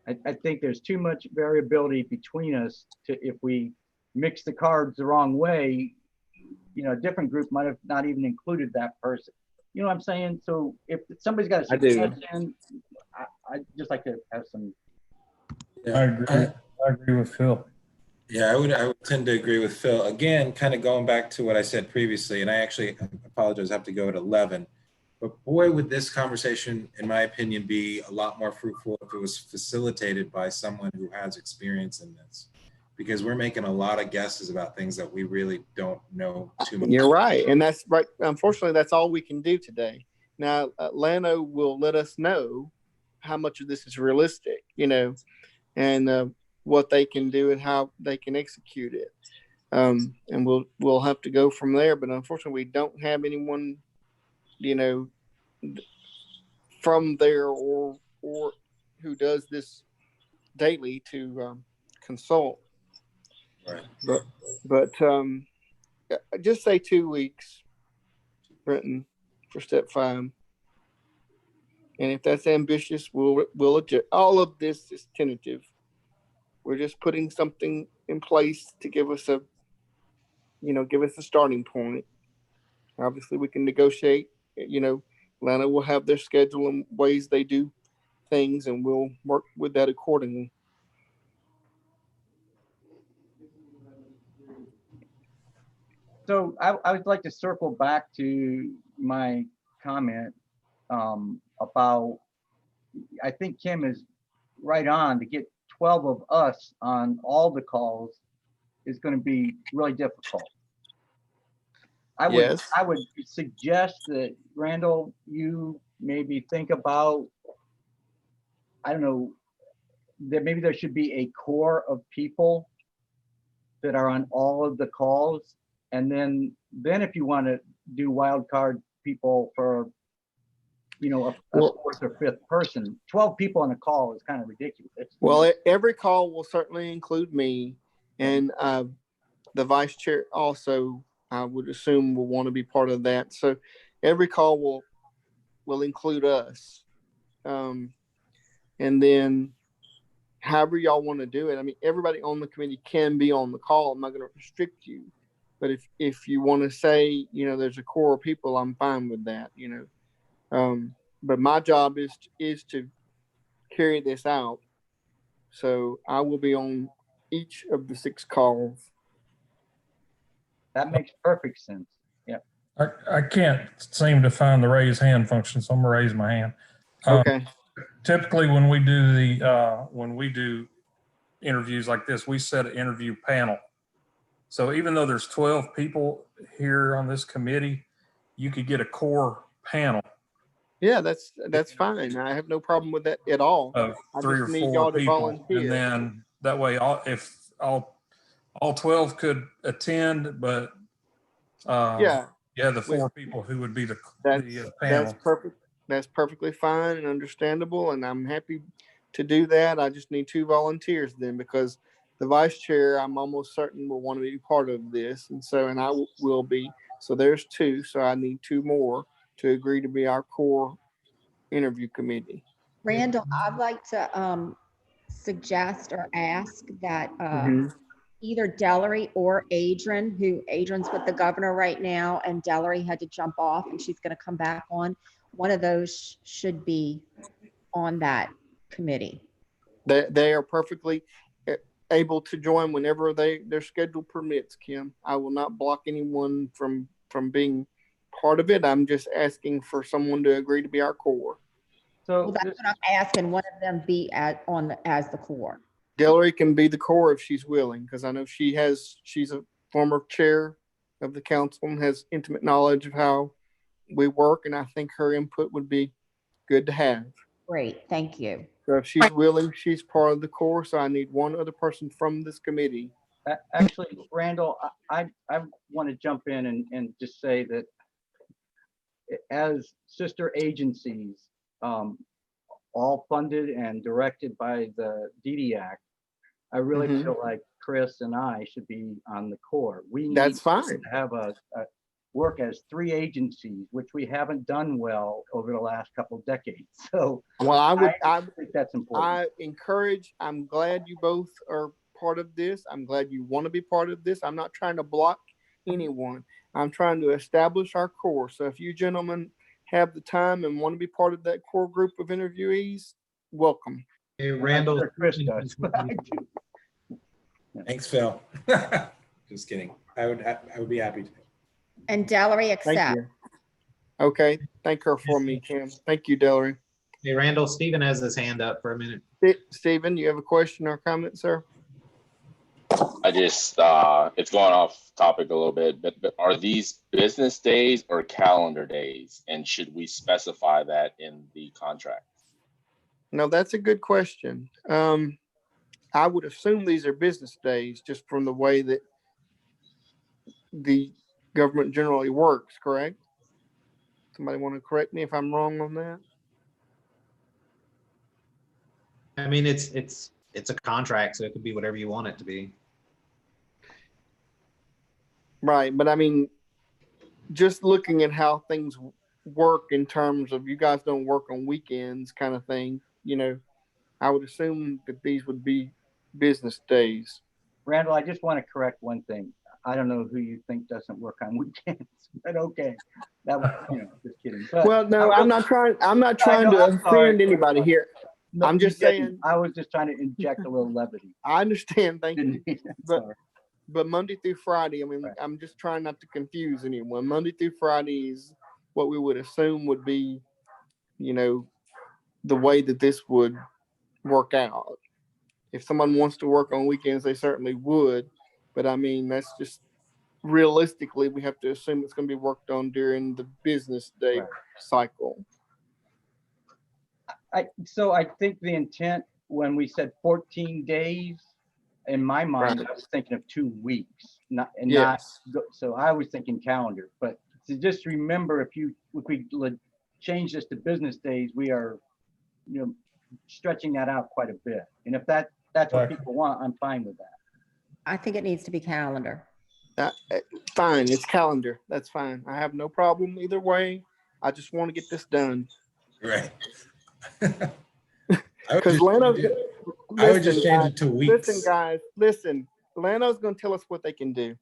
I think there's too much variability between us to, if we mix the cards the wrong way, a different group might have not even included that person. You know what I'm saying? So if somebody's got a I do. suggestion, I'd just like to have some. Yeah, I agree with Phil. Yeah, I would tend to agree with Phil. Again, kind of going back to what I said previously, and I actually apologize, I have to go at 11. But boy, would this conversation, in my opinion, be a lot more fruitful if it was facilitated by someone who has experience in this. Because we're making a lot of guesses about things that we really don't know too much. You're right. And that's right. Unfortunately, that's all we can do today. Now, Lano will let us know how much of this is realistic, and what they can do and how they can execute it. And we'll have to go from there. But unfortunately, we don't have anyone, from there or who does this daily to consult. Right. But just say 2 weeks, Brenton, for step 5. And if that's ambitious, we'll adjust. All of this is tentative. We're just putting something in place to give us a starting point. Obviously, we can negotiate. Lana will have their schedule and ways they do things, and we'll work with that accordingly. So I would like to circle back to my comment about, I think Kim is right on. To get 12 of us on all the calls is going to be really difficult. I would suggest that, Randall, you maybe think about, I don't know, that maybe there should be a core of people that are on all of the calls. And then if you want to do wild card people for, you know, a Well- fourth or fifth person. 12 people on a call is kind of ridiculous. Well, every call will certainly include me, and the vice chair also, I would assume, will want to be part of that. So every call will include us. And then however y'all want to do it. I mean, everybody on the committee can be on the call. I'm not going to restrict you. But if you want to say, you know, there's a core of people, I'm fine with that, you know. But my job is to carry this out. So I will be on each of the 6 calls. That makes perfect sense. Yeah. I can't seem to find the raise hand function, so I'm gonna raise my hand. Okay. Typically, when we do interviews like this, we set an interview panel. So even though there's 12 people here on this committee, you could get a core panel Yeah, that's fine. I have no problem with that at all. of I 3 or just need 4 y'all to people, volunteer. and then that way, if all 12 could attend, but Yeah, yeah, the 4 people who would be the that's panel. perfect. That's perfectly fine and understandable, and I'm happy to do that. I just need 2 volunteers then, because the vice chair, I'm almost certain, will want to be part of this, and I will be. So there's 2. So I need 2 more to agree to be our core interview committee. Randall, I'd like to suggest or ask that Mhm. either Delary or Adrian's with the governor right now, and Delary had to jump off and she's going to come back on. One of those should be on that committee. They are perfectly able to join whenever their schedule permits, Kim. I will not block anyone from being part of it. I'm just asking for someone to agree to be our core. So Well, that's what I'm asking, one of them be as the core. Delary can be the core if she's willing, because I know she's a former chair of the council and has intimate knowledge of how we work, and I think her input would be good to have. Great, thank you. So if she's willing, she's part of the core. So I need one other person from this committee. actually, Randall, I want to jump in and just say that as sister agencies, all funded and directed by the DDAC, I really Mhm. feel like Chris and I should be on the core. We need That's to fine. have a work as 3 agencies, which we haven't done well over the last couple of decades. So Well, I think that's important. I'm glad you both are part of this. I'm glad you want to be part of this. I'm not trying to block anyone. I'm trying to establish our core. So if you gentlemen have the time and want to be part of that core group of interviewees, welcome. Hey, Randall. Sure Chris does, but I do. Thanks, Phil. Just kidding. I would be happy to. And Delary Thank accept. you. Okay. Thank her for me, Kim. Thank you, Delary. Hey, Randall, Stephen has his hand up for a minute. Stephen, you have a question or comment, sir? I just, it's going off topic a little bit, but are these business days or calendar days? And should we specify that in the contract? No, that's a good question. I would assume these are business days just from the way that the government generally works, correct? Somebody want to correct me if I'm wrong on that? I mean, it's a contract, so it could be whatever you want it to be. Right, but I mean, just looking at how things work in terms of you guys don't work on weekends kind of thing, you know, I would assume that these would be business days. Randall, I just want to correct one thing. I don't know who you think doesn't work on weekends, but okay. That was, just kidding. But Well, no, I'm not trying to I'm sorry. offend anybody here. No, I'm you just didn't. saying, I was just trying to inject a little levity. I understand, thank you. Didn't mean it. But- Sorry. But Monday through Friday, I mean, Right. I'm just trying not to confuse anyone. Monday through Friday is what we would assume would be, the way that this would work out. If someone wants to work on weekends, they certainly would. But I mean, that's just realistically, we have to assume it's going to be worked on during the business day Right. cycle. So I think the intent when we said 14 days, in my mind, Right. I was thinking of 2 weeks, Yes. so I was thinking calendar. But to just remember, if we change this to business days, we are, stretching that out quite a bit. And if that's what Exactly. people want, I'm fine with that. I think it needs to be calendar. Fine, it's calendar. That's fine. I have no problem either way. I just want to get this done. Right. Because Lano's, I would just change it to weeks. listen, guys, listen. Lano's going to tell us what they can do.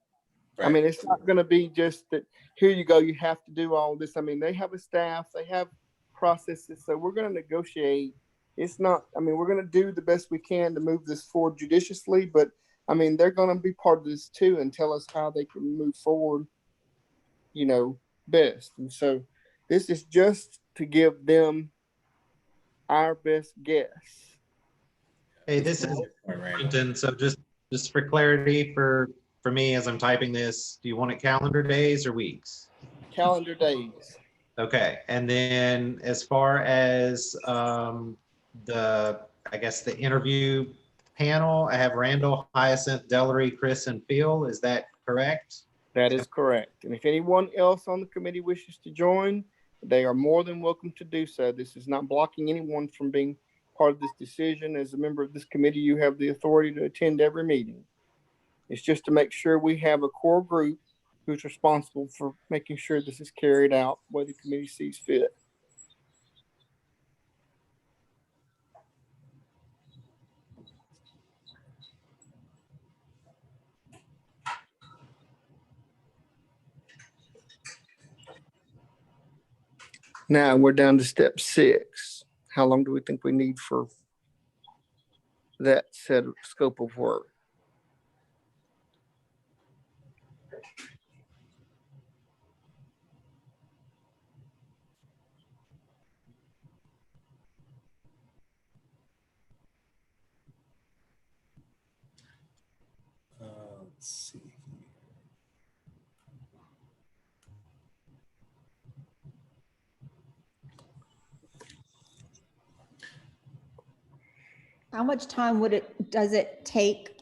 I Right. mean, it's not going to be just that, here you go, you have to do all this. I mean, they have a staff, they have processes, so we're going to negotiate. It's not, I mean, we're going to do the best we can to move this forward judiciously, but I mean, they're going to be part of this too and tell us how they can move forward, best. And so this is just to give them our best guess. Hey, this is Right, right. Brenton. So just for clarity for me as I'm typing this, do you want it calendar days or weeks? Calendar days. Okay, and then as far as I guess the interview panel, I have Randall, Hyacinth, Delary, Chris, and Phil. Is that correct? That is correct. And if anyone else on the committee wishes to join, they are more than welcome to do so. This is not blocking anyone from being part of this decision. As a member of this committee, you have the authority to attend every meeting. It's just to make sure we have a core group who's responsible for making sure this is carried out where the committee sees fit. Now we're down to step 6. How long do we think we need for that set of scope of work? Let's see. How much time does it take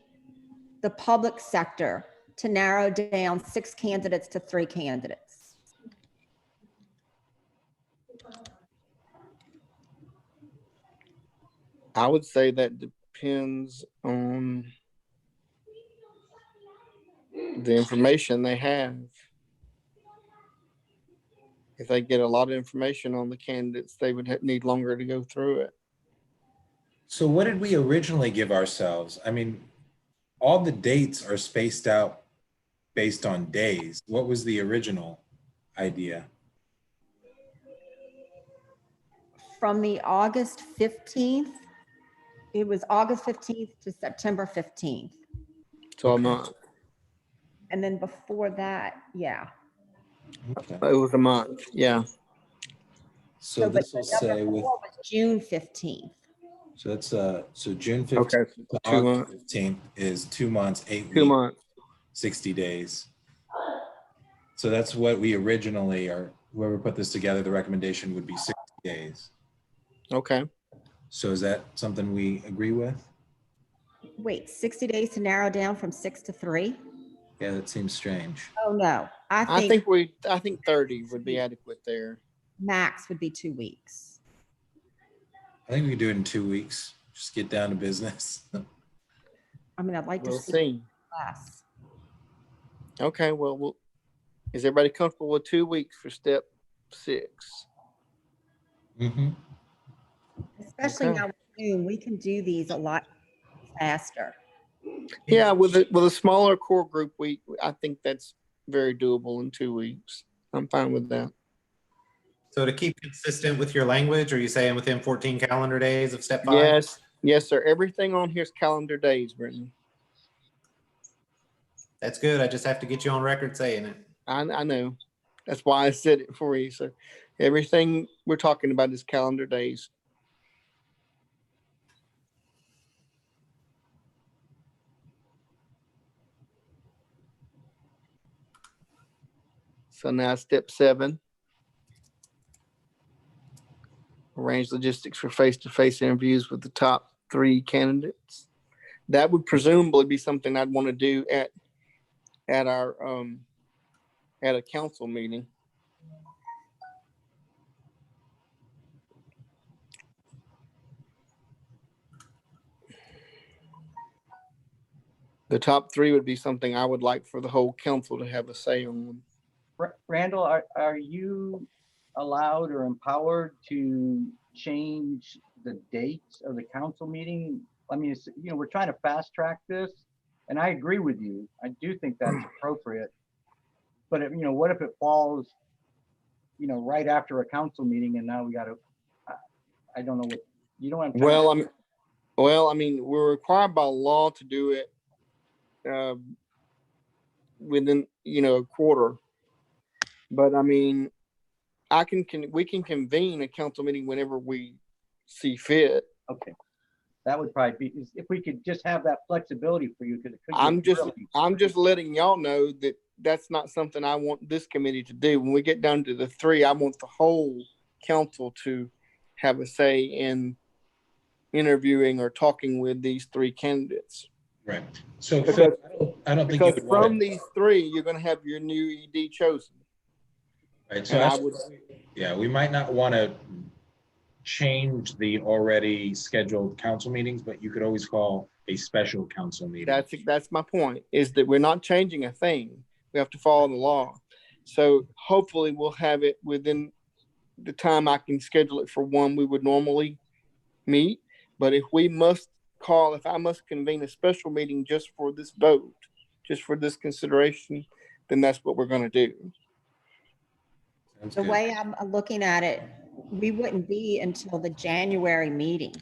the public sector to narrow down 6 candidates to 3 candidates? I would say that depends on the information they have. If they get a lot of information on the candidates, they would need longer to go through it. So what did we originally give ourselves? I mean, all the dates are spaced out based on days. What was the original idea? From the August 15th, it was August 15th to September 15th. So Okay. a month. And then before that, yeah. Okay. It was a month. Yeah. So but this will the number say with, before was June 15th. so that's, so June 15th Okay. to 2 August months. 15th is 2 months, 8 2 weeks, months. 60 days. So that's what we originally are, whoever put this together, the recommendation would be 60 days. Okay. So is that something we agree with? Wait, 60 days to narrow down from 6 to 3? Yeah, that seems strange. Oh, no. I think 30 would be adequate there. Max would be 2 weeks. I think we can do it in 2 weeks. Just get down to business. I mean, I'd like to We'll see see. less. Okay. Well, is everybody comfortable with 2 weeks for step 6? Mm-hmm. Especially Okay. now with Zoom, we can do these a lot faster. Yeah, with a smaller core group, I think that's very doable in 2 weeks. I'm fine with that. So to keep consistent with your language, are you saying within 14 calendar days of step 5? Yes, sir. Everything on here is calendar days, Brenton. That's good. I just have to get you on record saying it. I know. That's why I said it for you. So everything we're talking about is calendar days. So now step 7. Arrange logistics for face-to-face interviews with the top 3 candidates. That would presumably be something I'd want to do at our at a council meeting. The top three would be something I would like for the whole council to have a say on. Randall, are you allowed or empowered to change the date of the council meeting? I mean, we're trying to fast track this, and I agree with you. I do think that's appropriate. But what if it falls, right after a council meeting, and now we got to, I don't know what, you know what I'm trying to. Well, I mean, we're required by law to do it within, a quarter. But I mean, we can convene a council meeting whenever we see fit. Okay. That would probably be, if we could just have that flexibility for you, because it could. I'm just letting y'all know that that's not something I want this committee to do. When we get down to the three, I want the whole council to have a say in interviewing or talking with these three candidates. Right. So Because- I don't think you Because would want from it. these three, you're going to have your new ED chosen. Right. So And I yeah, we might not want to change the already scheduled council meetings, but you could always call a special council meeting. That's my point, is that we're not changing a thing. We have to follow the law. So hopefully we'll have it within the time I can schedule it for one we would normally meet. But if I must convene a special meeting just for this vote, just for this consideration, then that's what we're going to do. Sounds The good. way I'm looking at it, we wouldn't be until the January meeting,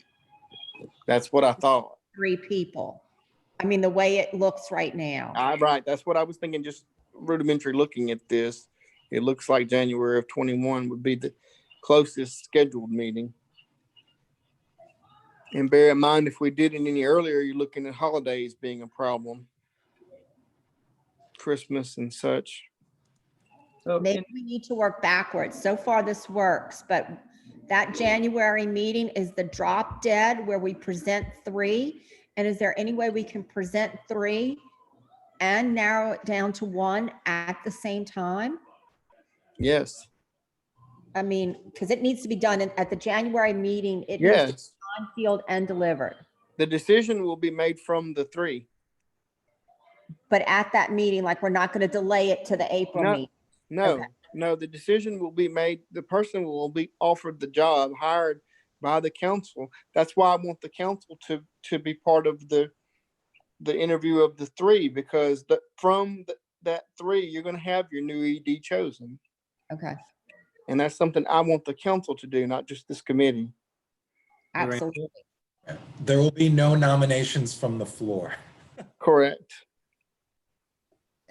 That's what I thought. 3 people. I mean, the way it looks right now. Right. That's what I was thinking, just rudimentary looking at this. It looks like January of 21 would be the closest scheduled meeting. And bear in mind, if we did it any earlier, you're looking at holidays being a problem. Christmas and such. So Maybe we need to work backwards. So far, this works, but that January meeting is the drop dead where we present 3. And is there any way we can present 3 and narrow it down to 1 at the same time? Yes. I mean, because it needs to be done at the January meeting. It needs to be Yes. on field and delivered. The decision will be made from the 3. But at that meeting, like, we're not going to delay it to the April No. meeting. No, Okay. no, the decision will be made. The person will be offered the job, hired by the council. That's why I want the council to be part of the interview of the 3, because that 3, you're going to have your new ED chosen. Okay, And that's something I want the council to do, not just this committee. absolutely. There will be no nominations from the floor. Correct.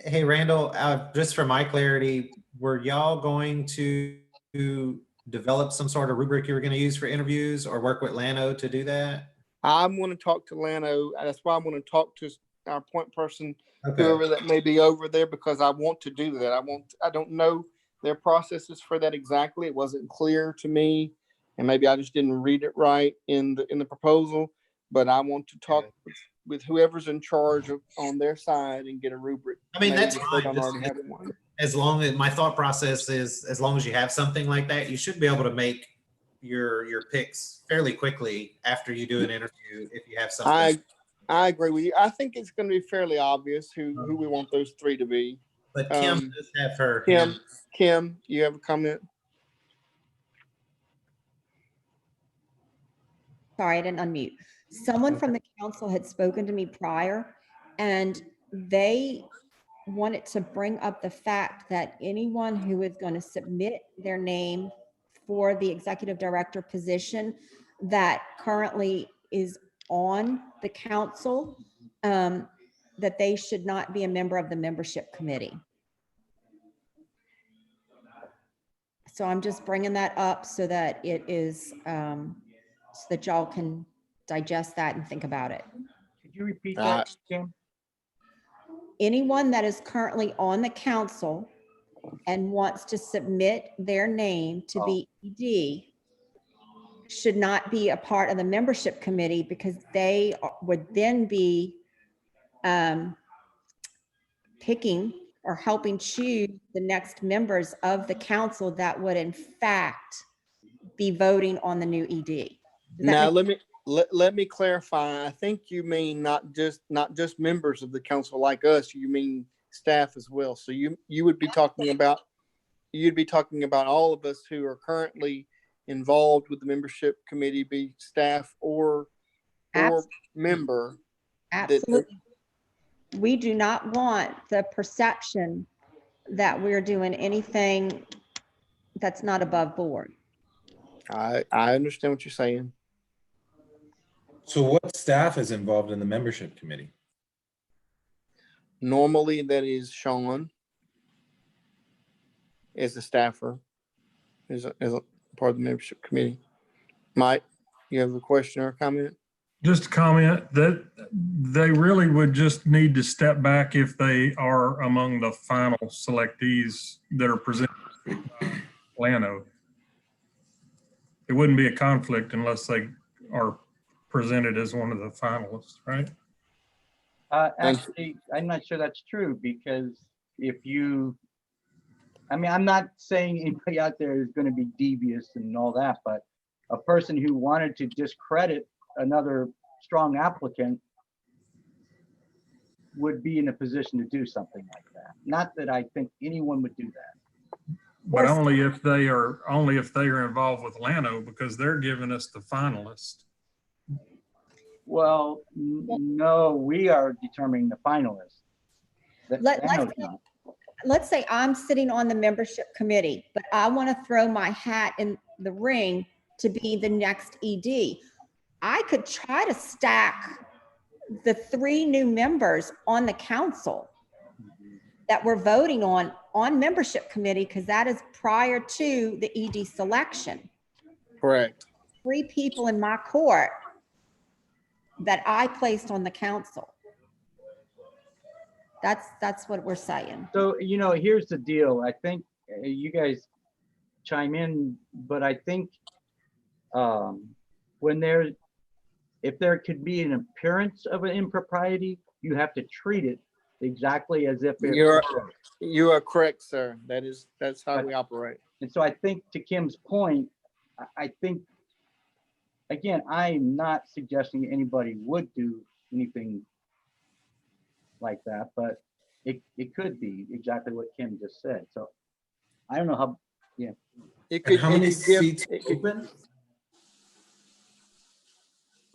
Hey, Randall, just for my clarity, were y'all going to develop some sort of rubric you were going to use for interviews or work with Lano to do that? I'm going to talk to Lano. That's why I'm going to talk to our point person, Okay. whoever that may be over there, because I want to do that. I don't know their processes for that exactly. It wasn't clear to me, and maybe I just didn't read it right in the proposal. But I want to talk with whoever's in charge on their side and get a rubric. I mean, Maybe that's if they fine. don't already have one. As long as my thought process is, as long as you have something like that, you should be able to make your picks fairly quickly after you do an interview if you have something. I agree with you. I think it's going to be fairly obvious who we want those 3 to be. But Kim does have her. Kim, you have a comment? Sorry, I didn't unmute. Someone from the council had spoken to me prior, and they wanted to bring up the fact that anyone who is going to submit their name for the executive director position that currently is on the council, that they should not be a member of the membership committee. So I'm just bringing that up so that it is, so that y'all can digest that and think about it. Could you repeat that, Kim? Anyone that is currently on the council and wants to submit their name to be ED should not be a part of the membership committee, because they would then be picking or helping choose the next members of the council that would in fact be voting on the new ED. Does that Now, make- let me clarify. I think you mean not just members of the council like us, you mean staff as well. So you would be talking about, you'd be talking about all of us who are currently involved with the membership committee, be staff or member. Absolutely. We do not want the perception that we're doing anything that's not above board. I understand what you're saying. So what staff is involved in the membership committee? Normally that is Sean as a staffer, as a part of the membership committee. Mike, you have a question or a comment? Just a comment that they really would just need to step back if they are among the final selectees that are presented by Llano. It wouldn't be a conflict unless they are presented as one of the finalists, right? Actually, I'm not sure that's true, because if you, I mean, I'm not saying anybody out there is going to be devious and all that, but a person who wanted to discredit another strong applicant would be in a position to do something like that. Not that I think anyone would do that. But only if they are involved with Llano, because they're giving us the finalist. Well, no, we are determining the finalists. Let's say I'm sitting on the membership committee, but I want to throw my hat in the ring to be the next ED. I could try to stack the 3 new members on the council that we're voting on membership committee, because that is prior to the ED selection. Correct. 3 people in my court that I placed on the council. That's what we're saying. So, here's the deal. I think you guys chime in, but I think if there could be an appearance of an impropriety, you have to treat it exactly as if you are correct, sir. That's how we operate. And so I think, to Kim's point, I think, again, I'm not suggesting anybody would do anything like that, but it could be exactly what Kim just said. So I don't know how, yeah. It could, how many seats open?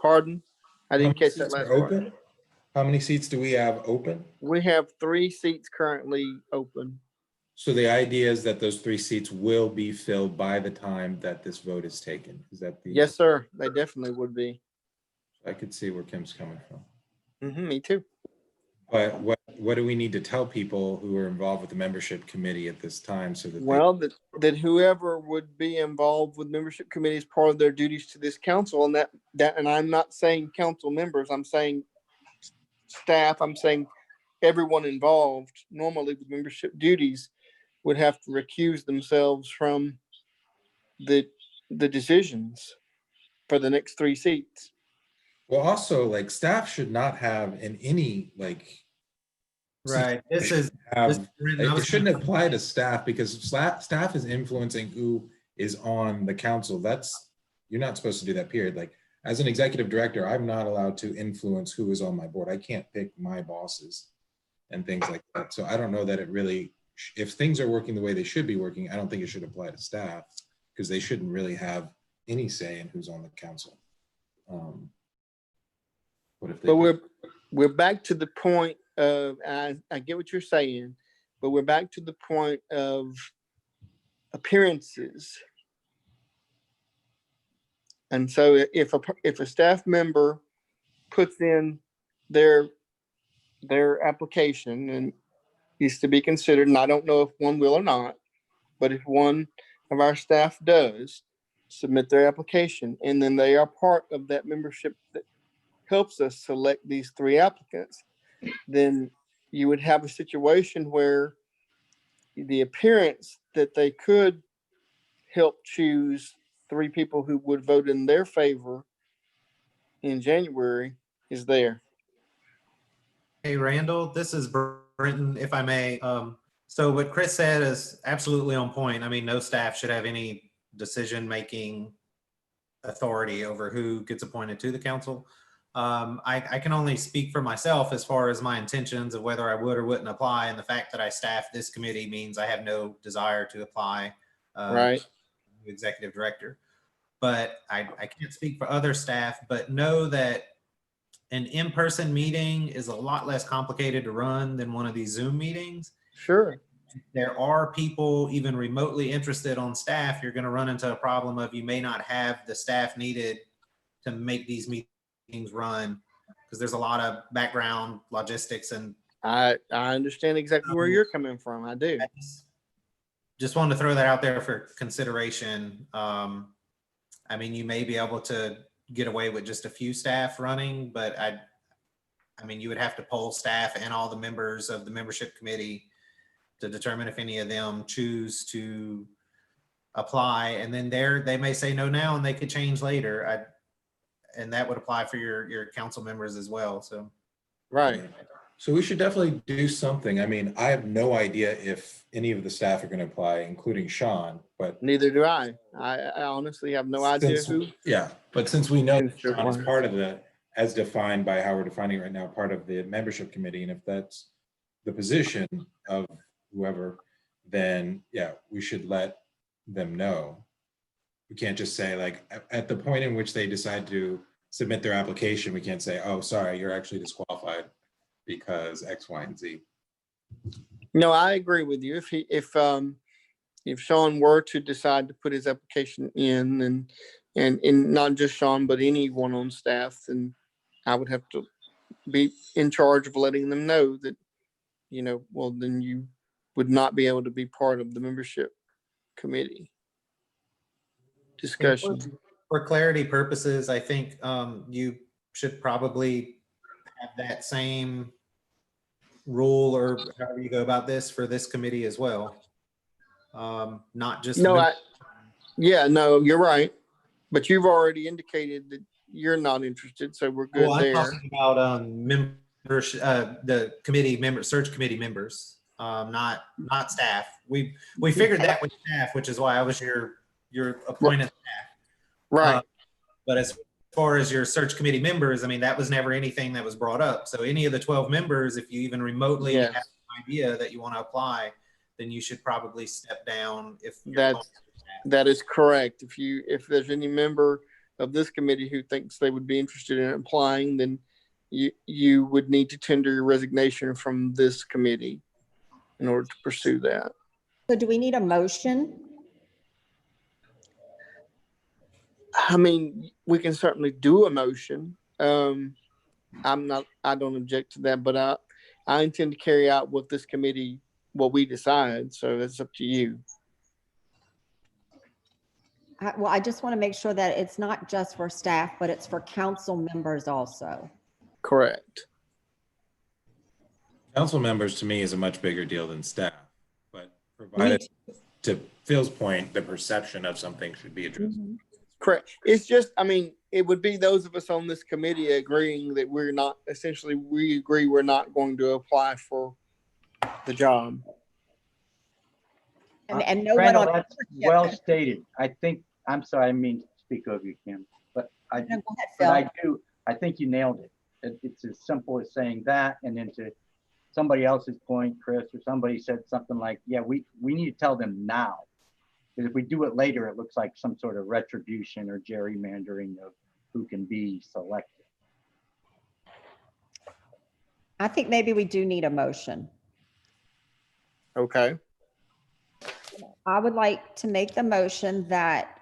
Pardon? I didn't catch that Seats last are part. open? How many seats do we have open? We have 3 seats currently open. So the idea is that those 3 seats will be filled by the time that this vote is taken. Is that the? Yes, sir. They definitely would be. I could see where Kim's coming from. Me too. But what do we need to tell people who are involved with the membership committee at this time so that Well, that whoever would be involved with membership committee is part of their duties to this council, and that and I'm not saying council members, I'm saying staff, I'm saying everyone involved normally with membership duties would have to recuse themselves from the decisions for the next 3 seats. well, also, like, staff should not have in any, like, Right. This is, it shouldn't apply to staff, because staff is influencing who is on the council. You're not supposed to do that, period. Like, as an executive director, I'm not allowed to influence who is on my board. I can't pick my bosses and things like that. So I don't know that it really, if things are working the way they should be working, I don't think it should apply to staff, because they shouldn't really have any say in who's on the council. What if they? But we're back to the point of, I get what you're saying, but we're back to the point of appearances. And so if a staff member puts in their application and is to be considered, and I don't know if one will or not, but if one of our staff does submit their application, and then they are part of that membership that helps us select these 3 applicants, then you would have a situation where the appearance that they could help choose 3 people who would vote in their favor in January is there. hey, Randall, this is Brenton, if I may. So what Chris said is absolutely on point. I mean, no staff should have any decision-making authority over who gets appointed to the council. I can only speak for myself as far as my intentions of whether I would or wouldn't apply. And the fact that I staff this committee means I have no desire to apply. Right. To executive director. But I can't speak for other staff, but know that an in-person meeting is a lot less complicated to run than one of these Zoom meetings. Sure. There are people even remotely interested on staff. You're going to run into a problem of you may not have the staff needed to make these meetings run because there's a lot of background logistics and I understand exactly where you're coming from. I do. just wanted to throw that out there for consideration. I mean, you may be able to get away with just a few staff running, but I mean, you would have to poll staff and all the members of the membership committee to determine if any of them choose to apply. And then they may say no now and they could change later. And that would apply for your council members as well. So. Right. So we should definitely do something. I mean, I have no idea if any of the staff are going to apply, including Sean, but. Neither do I. I honestly have no idea who. Yeah, but since we know Since you're Sean is one. part of the, as defined by how we're defining it right now, part of the membership committee, and if that's the position of whoever, then yeah, we should let them know. We can't just say like, at the point in which they decide to submit their application, we can't say, oh, sorry, you're actually disqualified because X, Y, and Z. No, I agree with you. If Sean were to decide to put his application in and not just Sean, but anyone on staff, then I would have to be in charge of letting them know that, well, then you would not be able to be part of the membership committee discussion. For clarity purposes, I think you should probably have that same rule or however you go about this for this committee as well. Not just. No, no, you're right. But you've already indicated that you're not interested, so we're good Well, I'm there. talking about members, the committee members, search committee members, not staff. We figured that with staff, which is why I was your appointed staff. Right. But as far as your search committee members, I mean, that was never anything that was brought up. So any of the 12 members, if you even remotely Yes. have an idea that you want to apply, then you should probably step down. If you're That is correct. If there's any member of this committee who thinks they would be interested in applying, then you would need to tender your resignation from this committee in order to pursue that. So do we need a motion? I mean, we can certainly do a motion. I don't object to that, but I intend to carry out what we decide. So it's up to you. Well, I just want to make sure that it's not just for staff, but it's for council members also. Correct. Council members to me is a much bigger deal than staff, but provided, to Phil's point, the perception of something should be addressed. Mhm. Correct. It's just, I mean, it would be those of us on this committee agreeing that we agree we're not going to apply for the job. And no one Randall, on. that's well stated. I think, I'm sorry, I didn't mean to speak over you, Kim, but No, go ahead, Phil. I think you nailed it. It's as simple as saying that, and then to somebody else's point, Chris, or somebody said something like, yeah, we need to tell them now. Because if we do it later, it looks like some sort of retribution or gerrymandering of who can be selected. I think maybe we do need a motion. Okay. I would like to make the motion that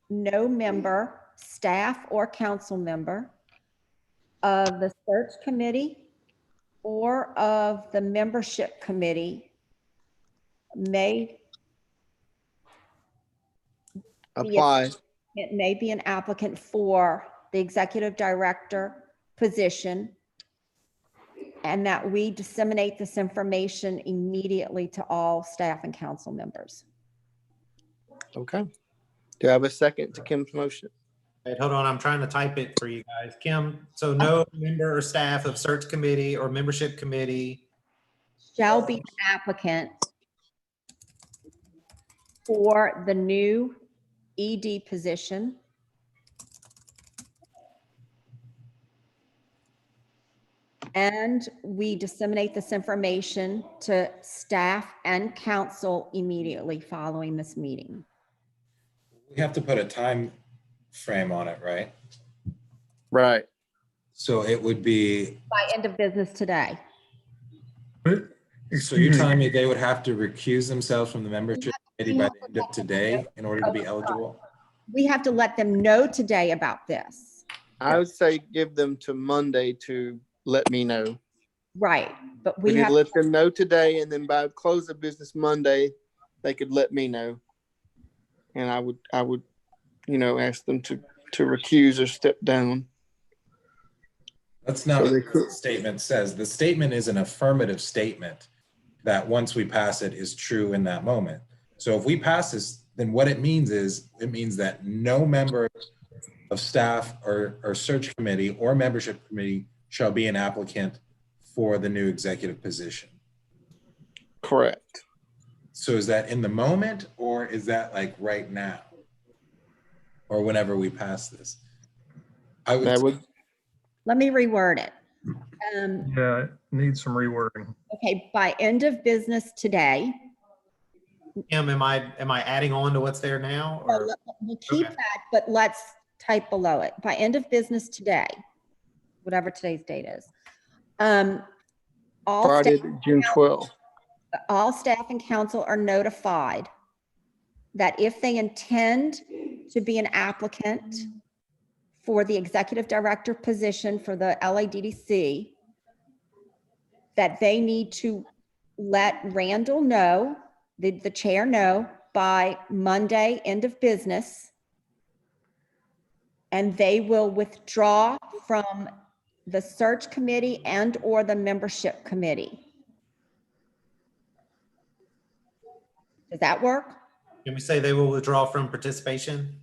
no member, staff or council member of the search committee or of the membership committee may Apply. It may be an applicant for the executive director position, and that we disseminate this information immediately to all staff and council members. Okay. Do I have a second to Kim's motion? Wait, hold on, I'm trying to type it for you guys. Kim, so no member or staff of search committee or membership committee Shall be an applicant for the new ED position and we disseminate this information to staff and council immediately following this meeting. We have to put a time frame on it, right? Right. So it would be, By end of business today. so you're telling me they would have to recuse themselves from the membership committee by the end of today in order to be eligible? We have to let them know today about this. I would say give them to Monday to let me know. Right, but We we need have, to let them know today, and then by close of business Monday, they could let me know. And I would, ask them to recuse or step down. That's not So what they the could- statement says. The statement is an affirmative statement that once we pass it is true in that moment. So if we pass this, then what it means is, it means that no member of staff or search committee or membership committee shall be an applicant for the new executive position. Correct. So is that in the moment, or is that like right now? Or whenever we pass this? I That would, would, let me reword it. Yeah, it needs some rewording. Okay, by end of business today, Kim, am I adding on to what's there now? Or we'll keep Okay. that, but let's type below it. By end of business today, whatever today's date is. All Friday, staff, June 12th. all staff and council are notified that if they intend to be an applicant for the executive director position for the LADDC, that they need to let Randall know, the chair know, by Monday, end of business. And they will withdraw from the search committee and or the membership committee. Does that work? can we say they will withdraw from participation?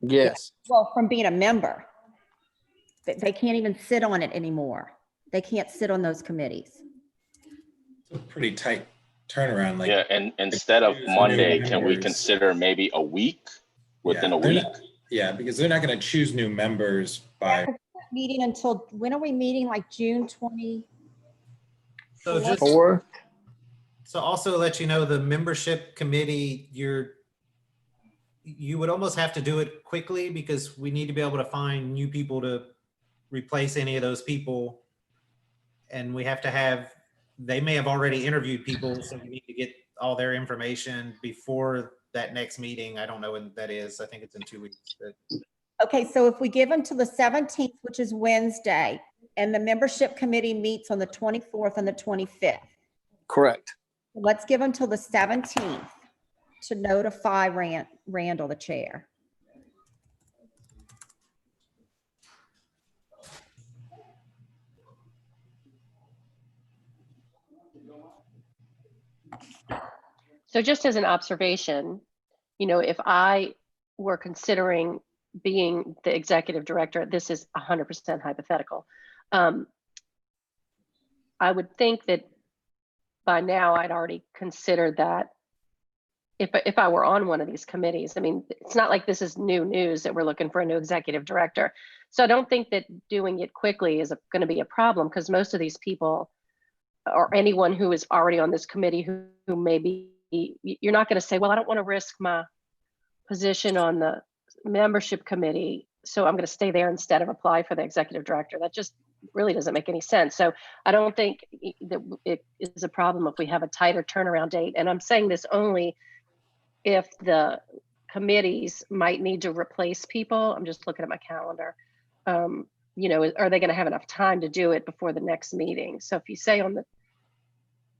Yes. Well, from being a member. They can't even sit on it anymore. They can't sit on those committees. it's a pretty tight turnaround. Like, Yeah, and instead of Choose new Monday, can we members. consider maybe a week, within yeah, a they're week? not- Yeah, because they're not going to choose new members by, Meeting until, when are we meeting? Like June 20? So just, Or so also let you know, the membership committee, you would almost have to do it quickly because we need to be able to find new people to replace any of those people. And we have to have, they may have already interviewed people, so we need to get all their information before that next meeting. I don't know when that is. I think it's in 2 weeks. But Okay, so if we give them to the 17th, which is Wednesday, and the membership committee meets on the 24th and the 25th, correct. let's give them till the 17th to notify Randall, the chair. So just as an observation, if I were considering being the executive director, this is 100% hypothetical. I would think that by now I'd already considered that if I were on one of these committees. I mean, it's not like this is new news that we're looking for a new executive director. So I don't think that doing it quickly is going to be a problem, because most of these people, or anyone who is already on this committee who maybe, you're not going to say, well, I don't want to risk my position on the membership committee, so I'm going to stay there instead of apply for the executive director. That just really doesn't make any sense. So I don't think that it is a problem if we have a tighter turnaround date. And I'm saying this only if the committees might need to replace people. I'm just looking at my calendar. Are they going to have enough time to do it before the next meeting? So if you say on the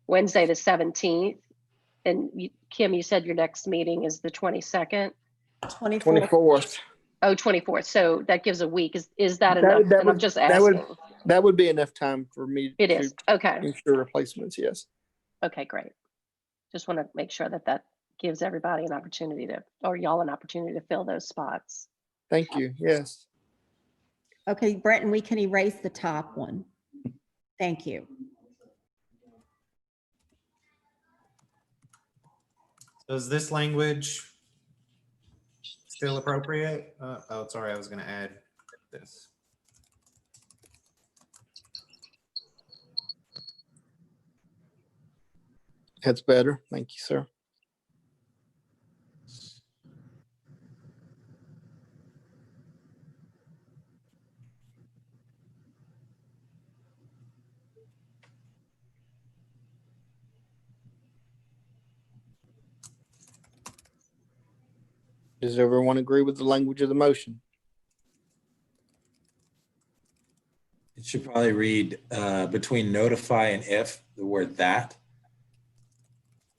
Wednesday, the 17th, and Kim, you said your next meeting is the 22nd? 24th. Oh, 24th. So that gives a week. Is that enough? And I'm just asking. That would be enough time for me It to is. Okay. ensure replacements, yes. Okay, great. Just want to make sure that gives everybody an opportunity or y'all an opportunity to fill those spots. Thank you, yes. Okay, Brenton, we can erase the top one. Thank you. So is this language still appropriate? Oh, sorry, I was going to add this. That's better. Thank you, sir. Does everyone agree with the language of the motion? It should probably read between notify and if, the word that.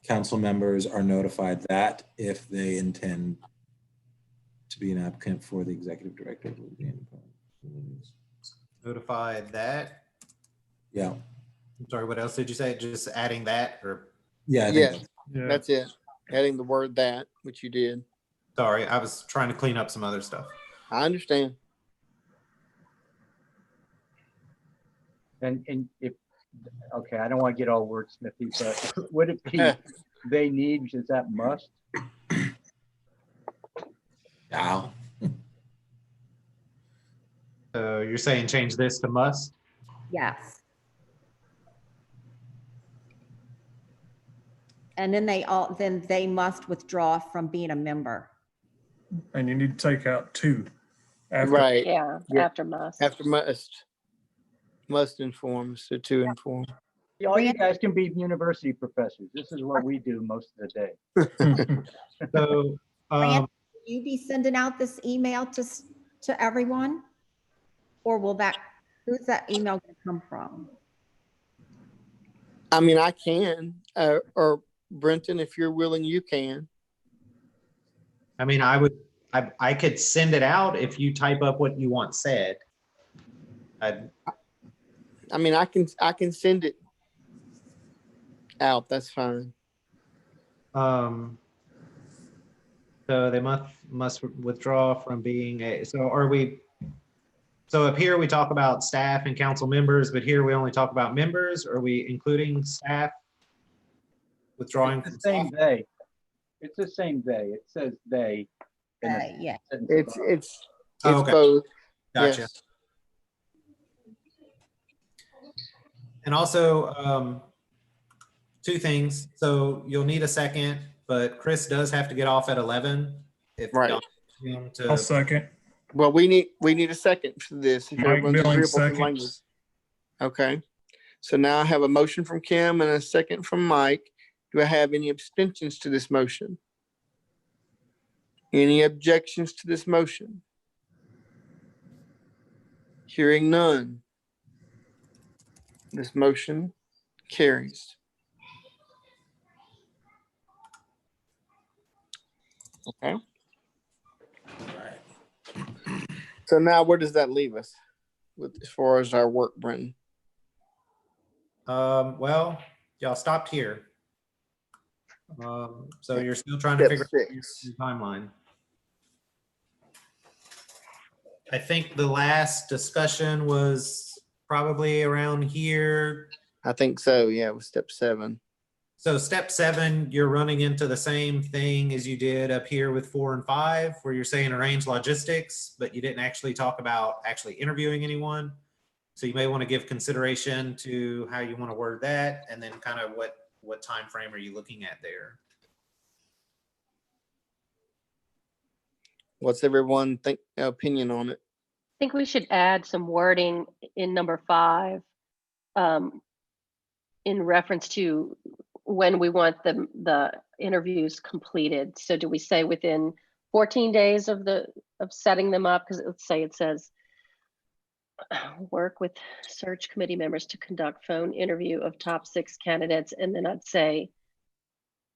Council members are notified that if they intend to be an applicant for the executive director. Notify that. Yeah, I'm sorry, what else did you say? Just adding that or, yeah, I Yes, think Yeah. that's it. Adding the word that, which you did. sorry, I was trying to clean up some other stuff. I understand. And if, okay, I don't want to get all wordsmithy, but would it be, they need, is that must? Al. So you're saying change this to must? Yes. And then they must withdraw from being a member. And you need to take out two. After. Right. Yeah, Yeah. after must. After must inform, so to inform. All you guys can be university professors. This is what we do most of the day. So, Will you be sending out this email to everyone? Or who's that email gonna come from? I mean, I can, or Brenton, if you're willing, you can. I mean, I could send it out if you type up what you want said. I mean, I can send it out. That's fine. So they must withdraw from being so up here we talk about staff and council members, but here we only talk about members. Are we including staff withdrawing It's from the same staff? they. It's the same they. It says they. in the Yeah. sentence It's above. Oh, okay. both. Gotcha. Yes. And also, two things. So you'll need a second, but Chris does have to get off at 11. If Right. y'all want him to- I'll second. Well, we need a second for this. If Mike everyone's Billings, agreeable to the second. language. Okay. So now I have a motion from Kim and a second from Mike. Do I have any abstentions to this motion? Any objections to this motion? Hearing none. This motion carries. Okay. So now where does that leave us with as far as our work, Brenton? Well, y'all stopped here. So you're still trying to Step figure out six. your timeline. I think the last discussion was probably around here. I think so. Yeah, it was step 7. So step 7, you're running into the same thing as you did up here with 4 and 5, where you're saying arrange logistics, but you didn't actually talk about actually interviewing anyone. So you may want to give consideration to how you want to word that, and then kind of what time frame are you looking at there? What's everyone opinion on it? I think we should add some wording in number 5 in reference to when we want the interviews completed. So do we say within 14 days of setting them up? Because let's say it says work with search committee members to conduct phone interview of top 6 candidates. And then I'd say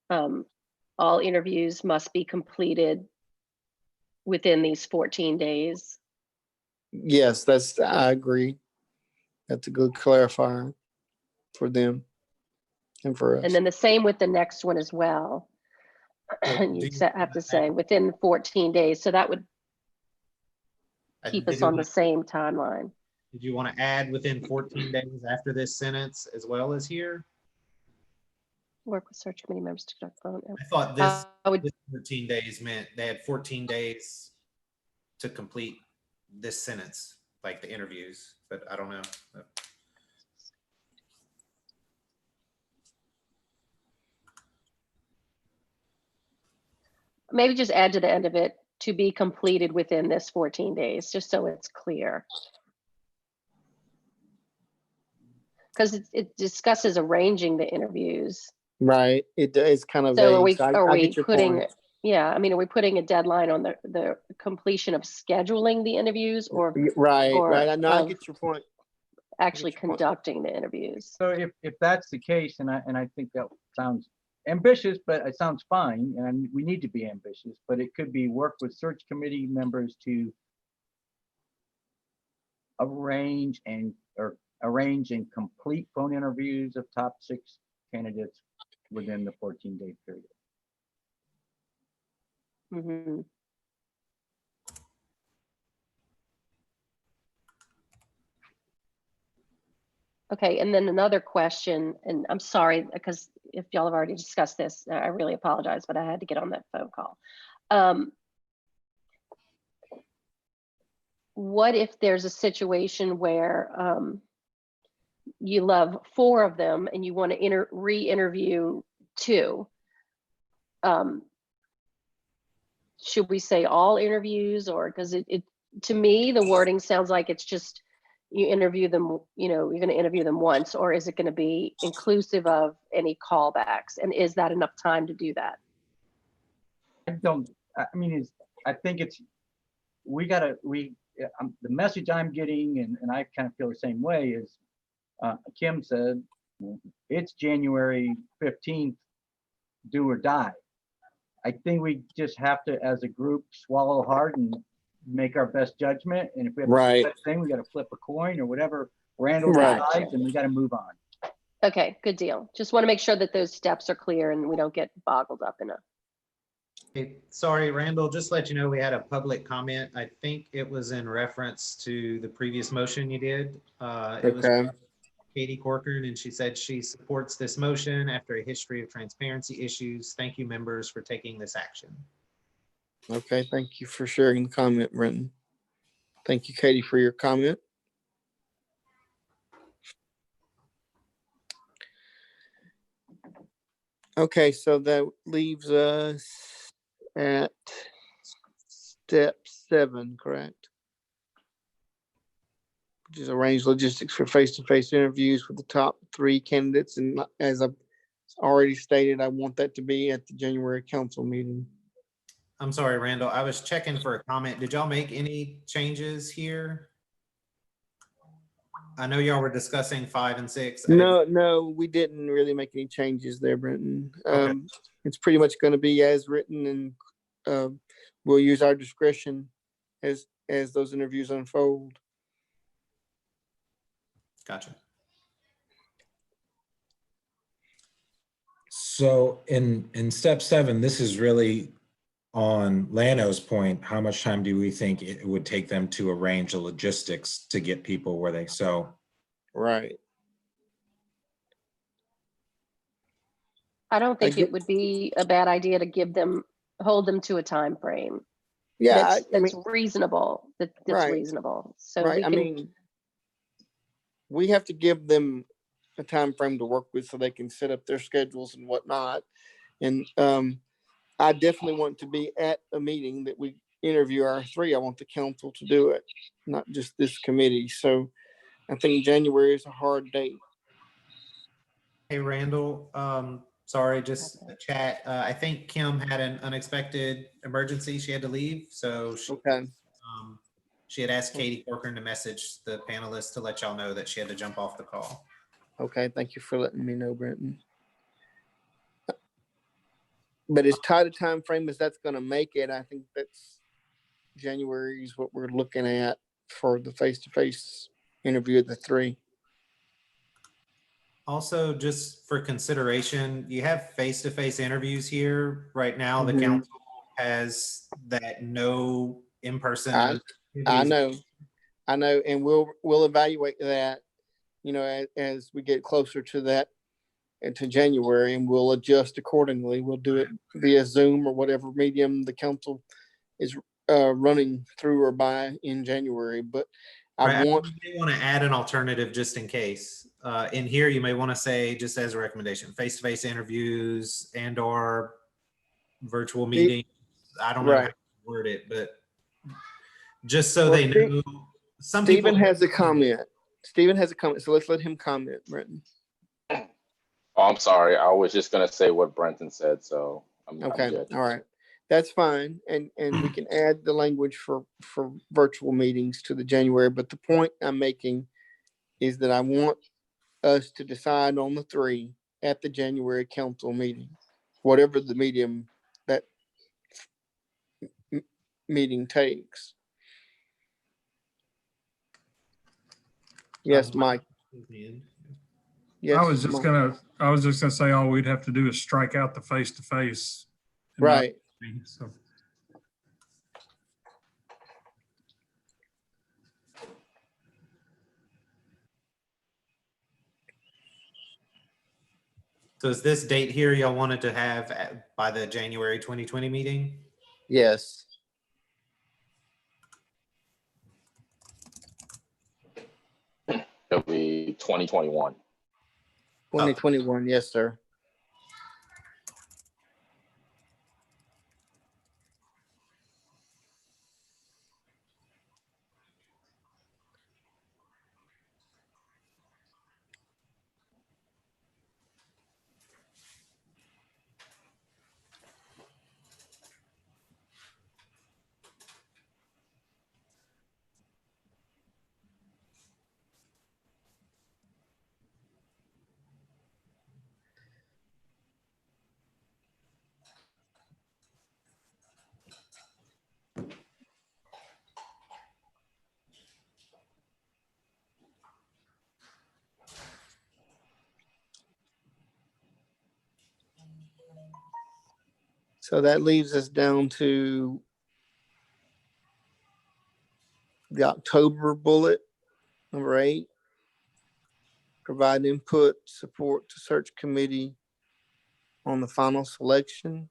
all interviews must be completed within these 14 days. Yes, I agree. That's a good clarifier for them and for us. And then the same with the next one as well. So And do you you- have to say within 14 days. So that would keep Did us you on the want- same timeline. Did you want to add within 14 days after this sentence as well as here? Work with search committee members to conduct phone. I thought this I would, this 14 days meant they had 14 days to complete this sentence, like the interviews, but I don't know. maybe just add to the end of it, to be completed within this 14 days, just so it's clear. Because it discusses arranging the interviews. Right. It's kind of So vague. So I get your putting, point. yeah, I mean, are we putting a deadline on the completion of scheduling the interviews or Right. or Right. I know. I of get your point. actually your point. conducting the interviews? So if that's the case, and I think that sounds ambitious, but it sounds fine, and we need to be ambitious, but it could be work with search committee members to arrange and complete phone interviews of top 6 candidates within the 14-day period. Mhm. Okay, and then another question, and I'm sorry, because if y'all have already discussed this, I really apologize, but I had to get on that phone call. What if there's a situation where you love 4 of them and you want to re-interview 2? Should we say all interviews, or because it to me the wording sounds like it's just you interview them, you're going to interview them once, or is it going to be inclusive of any callbacks? And is that enough time to do that? I think it's, the message I'm getting, and I kind of feel the same way, is Kim said, it's January 15th, do or die. I think we just have to, as a group, swallow hard and make our best judgment. And if we have Right. a thing, we got to flip a coin or whatever Randall Right. decides, and we got to move on. Okay, good deal. Just want to make sure that those steps are clear and we don't get boggled up in a. Hey, sorry, Randall, just to let you know, we had a public comment. I think it was in reference to the previous motion you did. It was Okay. Katie Corcoran, and she said she supports this motion after a history of transparency issues. Thank you, members, for taking this action. Okay. Thank you for sharing the comment, Brenton. Thank you, Katie, for your comment. Okay, so that leaves us at step 7, correct? Which is arrange logistics for face-to-face interviews with the top 3 candidates. And as I've already stated, I want that to be at the January council meeting. I'm sorry, Randall, I was checking for a comment. Did y'all make any changes here? I know y'all were discussing 5 and 6. No, we didn't really make any changes there, Brenton. Okay. It's pretty much going to be as written, and we'll use our discretion as those interviews unfold. Gotcha. So in step 7, this is really on Lano's point. How much time do we think it would take them to arrange the logistics to get people where they so? Right. I don't think I it would be a bad idea to hold them to a time frame. Yeah. That's reasonable. That's Right. reasonable. So Right. we can, we have to give them a time frame to work with so they can set up their schedules and whatnot. And I definitely want to be at a meeting that we interview our 3. I want the council to do it, not just this committee. So I think January is a hard date. Hey, Randall, sorry, just the chat. I think Kim had an unexpected emergency. She had to leave, so she had asked Katie Corcoran to message the panelists to let y'all know that she had to jump off the call. Okay, thank you for letting me know, Brenton. But as tight a time frame as that's going to make it, I think that's January is what we're looking at for the face-to-face interview of the 3. Also, just for consideration, you have face-to-face interviews here. Right now, the council has that no in-person. I know, and we'll evaluate that, as we get closer to that, and to January, and we'll adjust accordingly. We'll do it via Zoom or whatever medium the council is running through or by in January. But You may want to add an alternative just in case. In here, you may want to say, just as a recommendation, face-to-face interviews and/or virtual meetings. I don't know how to Right. word it, but just so Well, they know, some people. Stephen has a comment. Stephen has a comment, so let's let him comment, Brenton. Oh, I'm sorry. I was just gonna say what Brenton said, so I'm Okay, good. all right. That's fine. And we can add the language for virtual meetings to the January, but the point I'm making is that I want us to decide on the 3 at the January council meeting, whatever the medium that meeting takes. Yes, Mike. Yes, I was just Mike. gonna say all we'd have to do is strike out the face-to-face. Right. So So is this date here y'all wanted to have by the January 2020 meeting? Yes. It'll be 2021. 2021. Yes, sir. So that leaves us down to the October bullet, number 8. Provide input, support to search committee on the final selection.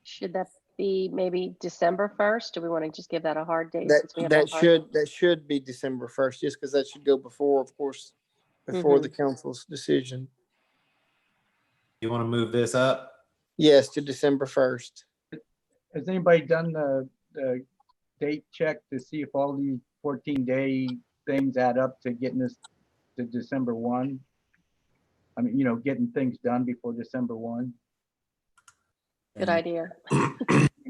Should that be maybe December 1st? Do we want to just give that a hard date? since we have a hard- That should be December 1st, just because that should go before, of course, before the council's decision. You want to move this up? Yes, to December 1st. Has anybody done the date check to see if all these 14-day things add up to getting us to December 1? I mean, getting things done before December 1. Good idea.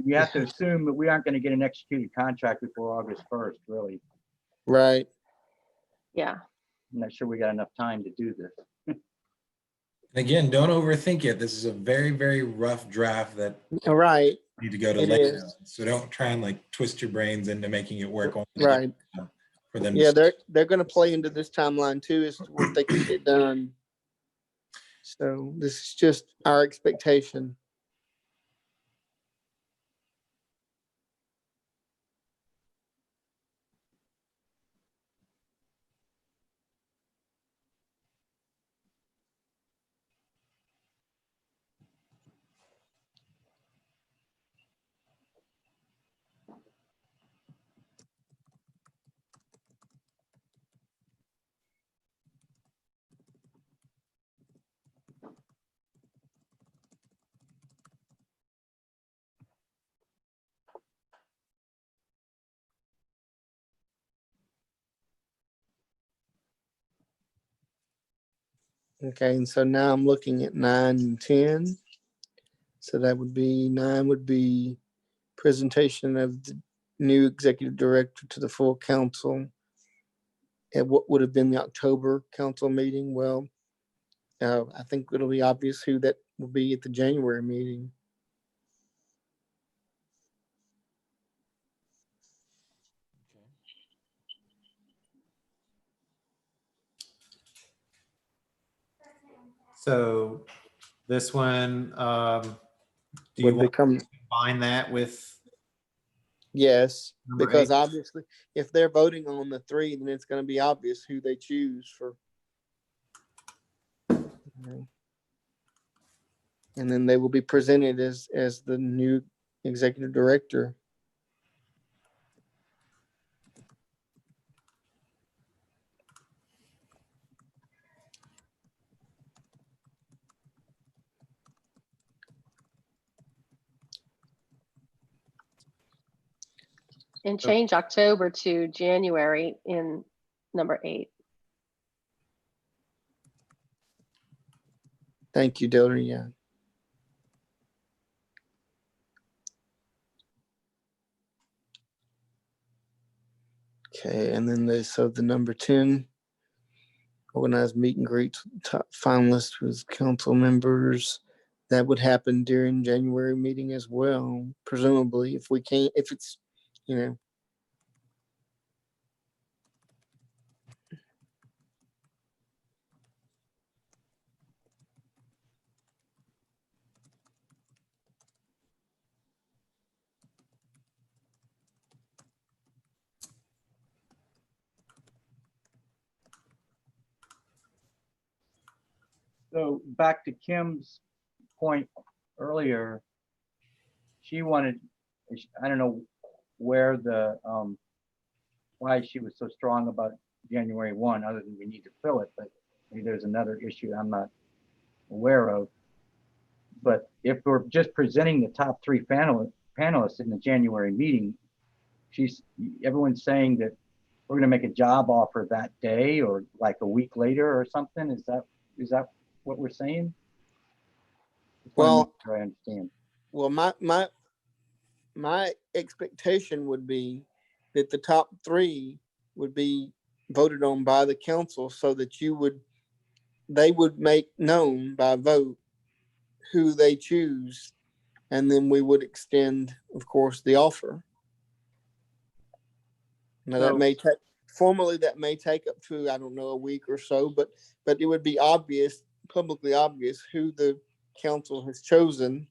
We have to assume that we aren't going to get an executed contract before August 1st, really. Right. Yeah. I'm not sure we got enough time to do this. Again, don't overthink it. This is a very, very rough draft that All right. need to go to It layout. is. So don't try and like twist your brains into making it work only to get Right. for them. Yeah, to they're going to play into this timeline too, as to what they can get done. So this is just our expectation. Okay, and so now I'm looking at 9 and 10. So that would be 9 would be presentation of the new executive director to the full council at what would have been the October council meeting. Well, I think it'll be obvious who that will be at the January meeting. So this one, do you Would want become, to combine that with? yes, Number because 8. obviously if they're voting on the 3, then it's going to be obvious who they choose for. And then they will be presented as the new executive director. And change October to January in number 8. Thank you, Dillard. Yeah. Okay, and then the number 10, organized meet and greet top finalists with council members. That would happen during January meeting as well, presumably, if we can't, if it's, you know. So back to Kim's point earlier, she wanted, I don't know where the, why she was so strong about January 1, other than we need to fill it, but maybe there's another issue I'm not aware of. But if we're just presenting the top 3 panelists in the January meeting, everyone's saying that we're gonna make a job offer that day or like a week later or something. Is that what we're saying? Well, I understand. Well, my expectation would be that the top 3 would be voted on by the council, so that they would make known by vote who they choose, and then we would extend, of course, the offer. Now that may take formally, that may take up to, I don't know, a week or so, but it would be obvious, publicly obvious, who the council has chosen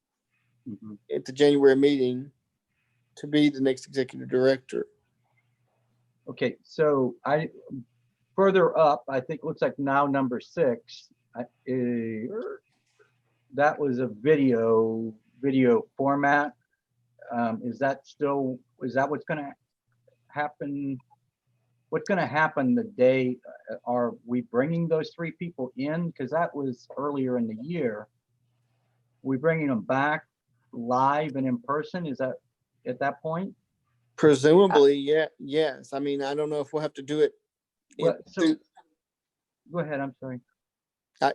at the January meeting to be the next executive director. Okay, so further up, I think it looks like now number 6, that was a video format. Is that what's going to happen? What's going to happen the day? Are we bringing those 3 people in? Because that was earlier in the year. We bringing them back live and in person? Is that at that point? Presumably, yeah, yes. I mean, I don't know if we'll have to do it. Well, go ahead. I'm sorry.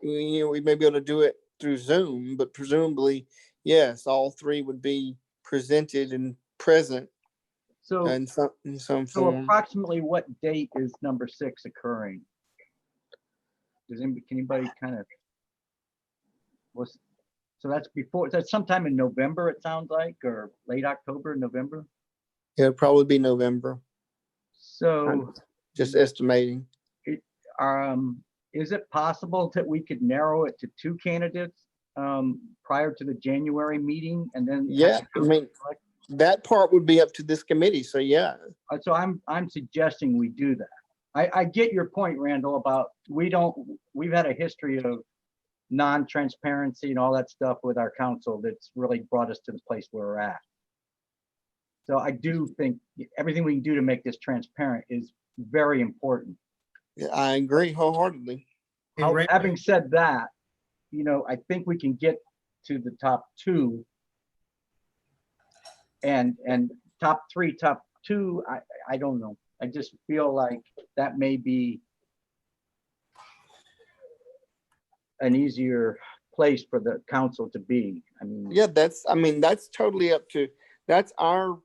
We may be able to do it through Zoom, but presumably, yes, all 3 would be presented and present. So in some So form. approximately what date is number 6 occurring? Can anybody kind of, so that's sometime in November, it sounds like, or late October, November? It'll probably be November. So just estimating. Is it possible that we could narrow it to 2 candidates prior to the January meeting and then? Yeah, I mean, that part would be up to this committee. So yeah. So I'm suggesting we do that. I get your point, Randall, about we've had a history of non-transparency and all that stuff with our council that's really brought us to the place where we're at. So I do think everything we can do to make this transparent is very important. Yeah, I agree wholeheartedly. Having said that, I think we can get to the top 2 and top 3, top 2. I don't know. I just feel like that may be an easier place for the council to be. I mean, yeah, that's totally that's our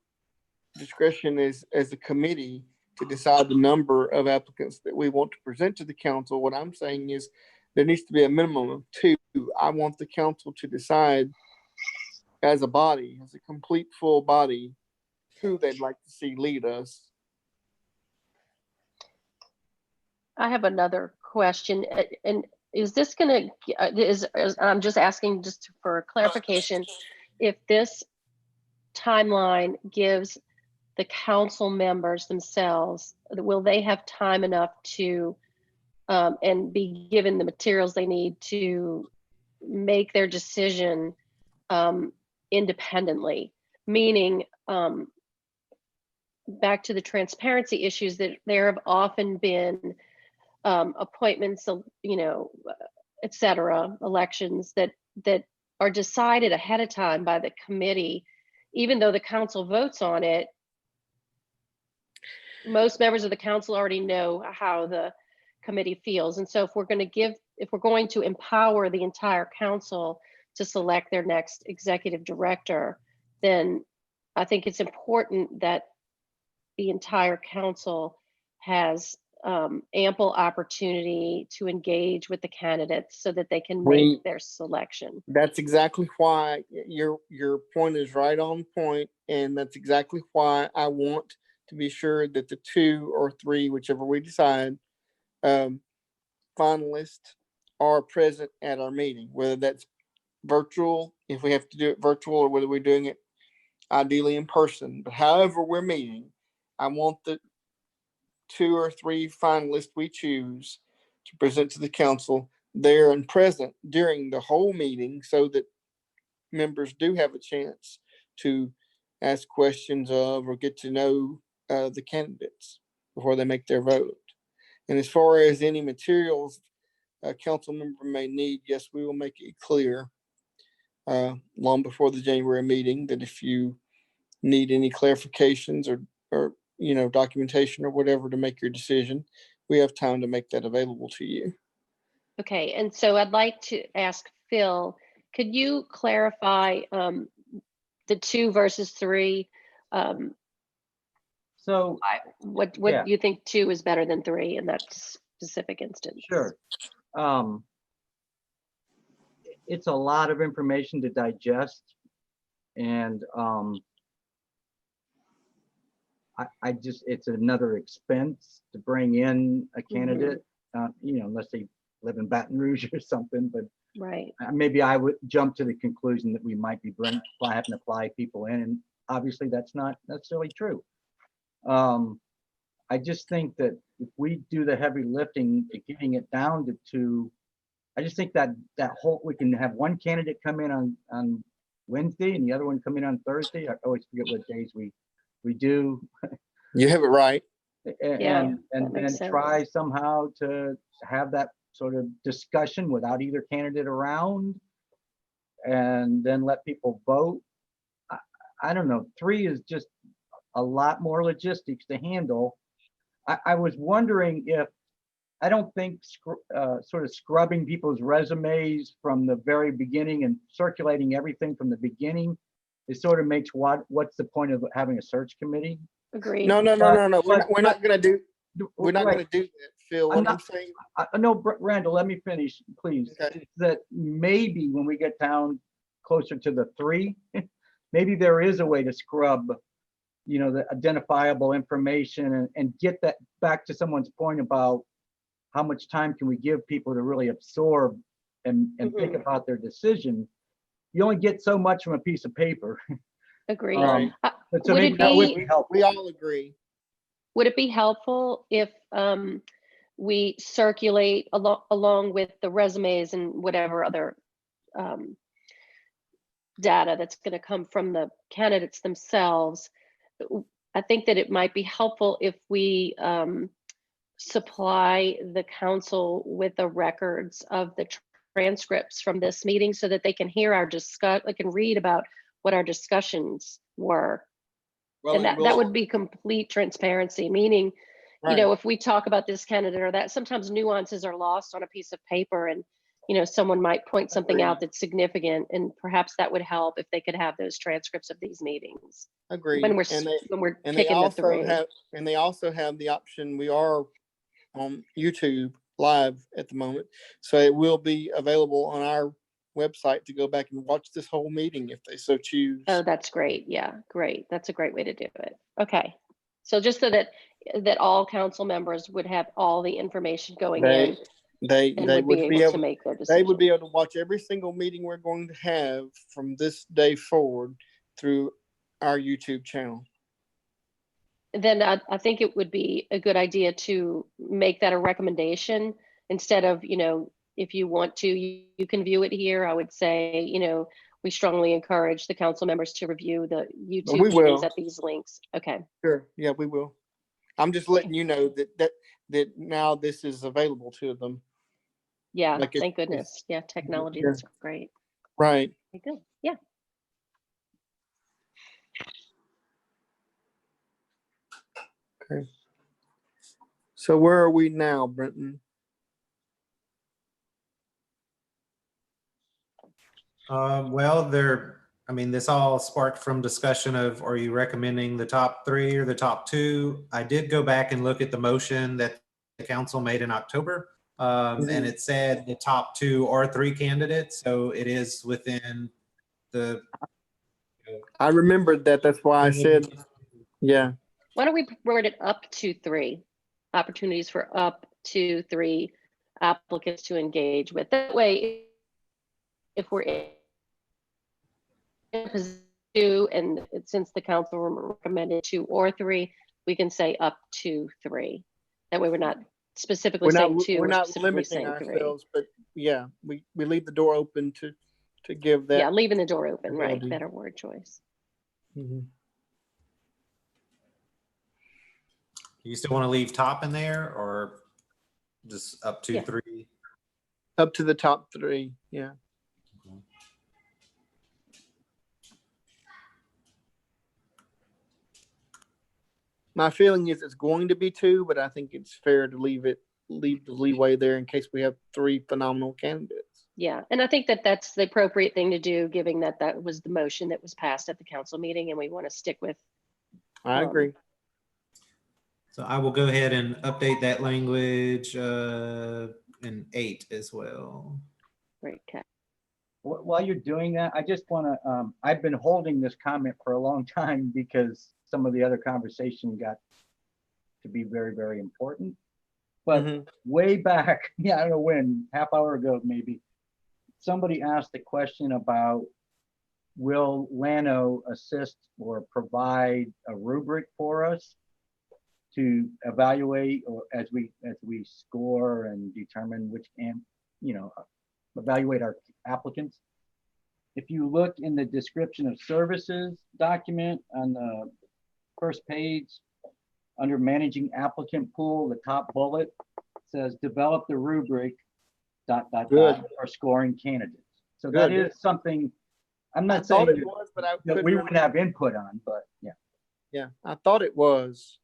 discretion as a committee to decide the number of applicants that we want to present to the council. What I'm saying is there needs to be a minimum of 2. I want the council to decide as a body, as a complete full body, who they'd like to see lead us. I have another question, and is this going to, I'm just asking just for clarification, if this timeline gives the council members themselves, will they have time enough to, and be given the materials they need to make their decision independently? Meaning, back to the transparency issues, that there have often been appointments, et cetera, elections that are decided ahead of time by the committee, even though the council votes on it. most members of the council already know how the committee feels. And so if we're going to empower the entire council to select their next executive director, then I think it's important that the entire council has ample opportunity to engage with the candidates so that they can make their selection. That's exactly why your point is right on point, and that's exactly why I want to be sure that the 2 or 3, whichever we decide, finalists are present at our meeting, whether that's virtual, if we have to do it virtual, or whether we're doing it ideally in person. But however we're meeting, I want the 2 or 3 finalists we choose to present to the council there and present during the whole meeting, so that members do have a chance to ask questions of or get to know the candidates before they make their vote. And as far as any materials a council member may need, yes, we will make it clear long before the January meeting that if you need any clarifications or documentation or whatever to make your decision, we have time to make that available to you. Okay, and so I'd like to ask Phil, could you clarify the 2 versus 3? So, What yeah. do you think 2 is better than 3 in that specific instance? Sure. It's a lot of information to digest, and I just, it's another expense to bring in a candidate, unless they live in Baton Rouge or something, but Right. maybe I would jump to the conclusion that we might be having to fly people in, and obviously that's not necessarily true. I just think that if we do the heavy lifting, getting it down to 2, I just think that we can have one candidate come in on Wednesday and the other one come in on Thursday. I always forget what days we do. You have it right. Yeah, And that makes then sense. try somehow to have that sort of discussion without either candidate around, and then let people vote. I don't know. 3 is just a lot more logistics to handle. I was wondering if, I don't think sort of scrubbing people's resumes from the very beginning and circulating everything from the beginning, it sort of makes what's the point of having a search committee? Agreed. No. We're not going to do that, Phil. I'm What not- I'm saying, No, Randall, let me finish, please. Okay. It's that maybe when we get down closer to the 3, maybe there is a way to scrub, the identifiable information and get that back to someone's point about how much time can we give people to really absorb and think about their decision. You only get so much from a piece of paper. Agreed. Right. But so Would maybe it that would be- be helpful. we all agree. Would it be helpful if we circulate along with the resumes and whatever other data that's going to come from the candidates themselves? I think that it might be helpful if we supply the council with the records of the transcripts from this meeting so that they can hear they can read about what our discussions were. Well, And that would be complete transparency, meaning, right. if we talk about this candidate or that, sometimes nuances are lost on a piece of paper, and, someone might point something out that's significant, and perhaps that would help if they could have those transcripts of these meetings Agreed. when we're And they picking the also 3. have the option. We are on YouTube live at the moment, so it will be available on our website to go back and watch this whole meeting if they so choose. Oh, that's great. Yeah, great. That's a great way to do it. Okay. So just so that all council members would have all the information going in They and they would be able to make their they decision. would be able to watch every single meeting we're going to have from this day forward through our YouTube channel. Then I think it would be a good idea to make that a recommendation instead of, if you want to, you can view it here. I would say, we strongly encourage the council members to review the YouTube We will. meetings at these links. Okay. Sure. Yeah, we will. I'm just letting you know that now this is available to them. Yeah. Like Thank goodness. Yeah. Technology. Yeah. That's great. Right. Okay, good. Yeah. Okay. So where are we now, Brenton? Well, I mean, this all sparked from discussion of, are you recommending the top 3 or the top 2? I did go back and look at the motion that the council made in October. And it said the top 2 or 3 candidates. So it is within the. I remembered that. That's why I said, yeah. Why don't we word it up to 3? Opportunities for up to 3 applicants to engage with. That way, if we're in a position to, and since the council recommended 2 or 3, we can say up to 3. That way we're not specifically saying 2, We're not specifically limiting saying 3. ourselves, but yeah, we leave the door open to give that. Yeah, leaving the door open, right? ability. Better word choice. Mhm. You still want to leave top in there or just up to Yeah. 3? Up to the top 3, yeah. My feeling is it's going to be 2, but I think it's fair to leave the leeway there in case we have 3 phenomenal candidates. Yeah, and I think that that's the appropriate thing to do, given that that was the motion that was passed at the council meeting, and we want to stick with. I agree. So I will go ahead and update that language in 8 as well. Great, Kat. While you're doing that, I just want to, I've been holding this comment for a long time because some of the other conversation got to be very, very important. But way back, yeah, I don't know when, half hour ago maybe, somebody asked a question about will Lano assist or provide a rubric for us to evaluate, or as we score and determine which evaluate our applicants. If you look in the description of services document on the first page, under managing applicant pool, the top bullet says develop the rubric ... for scoring candidates. So that is something I'm not saying it was, but that we would have input on, but yeah. Yeah, I thought it was.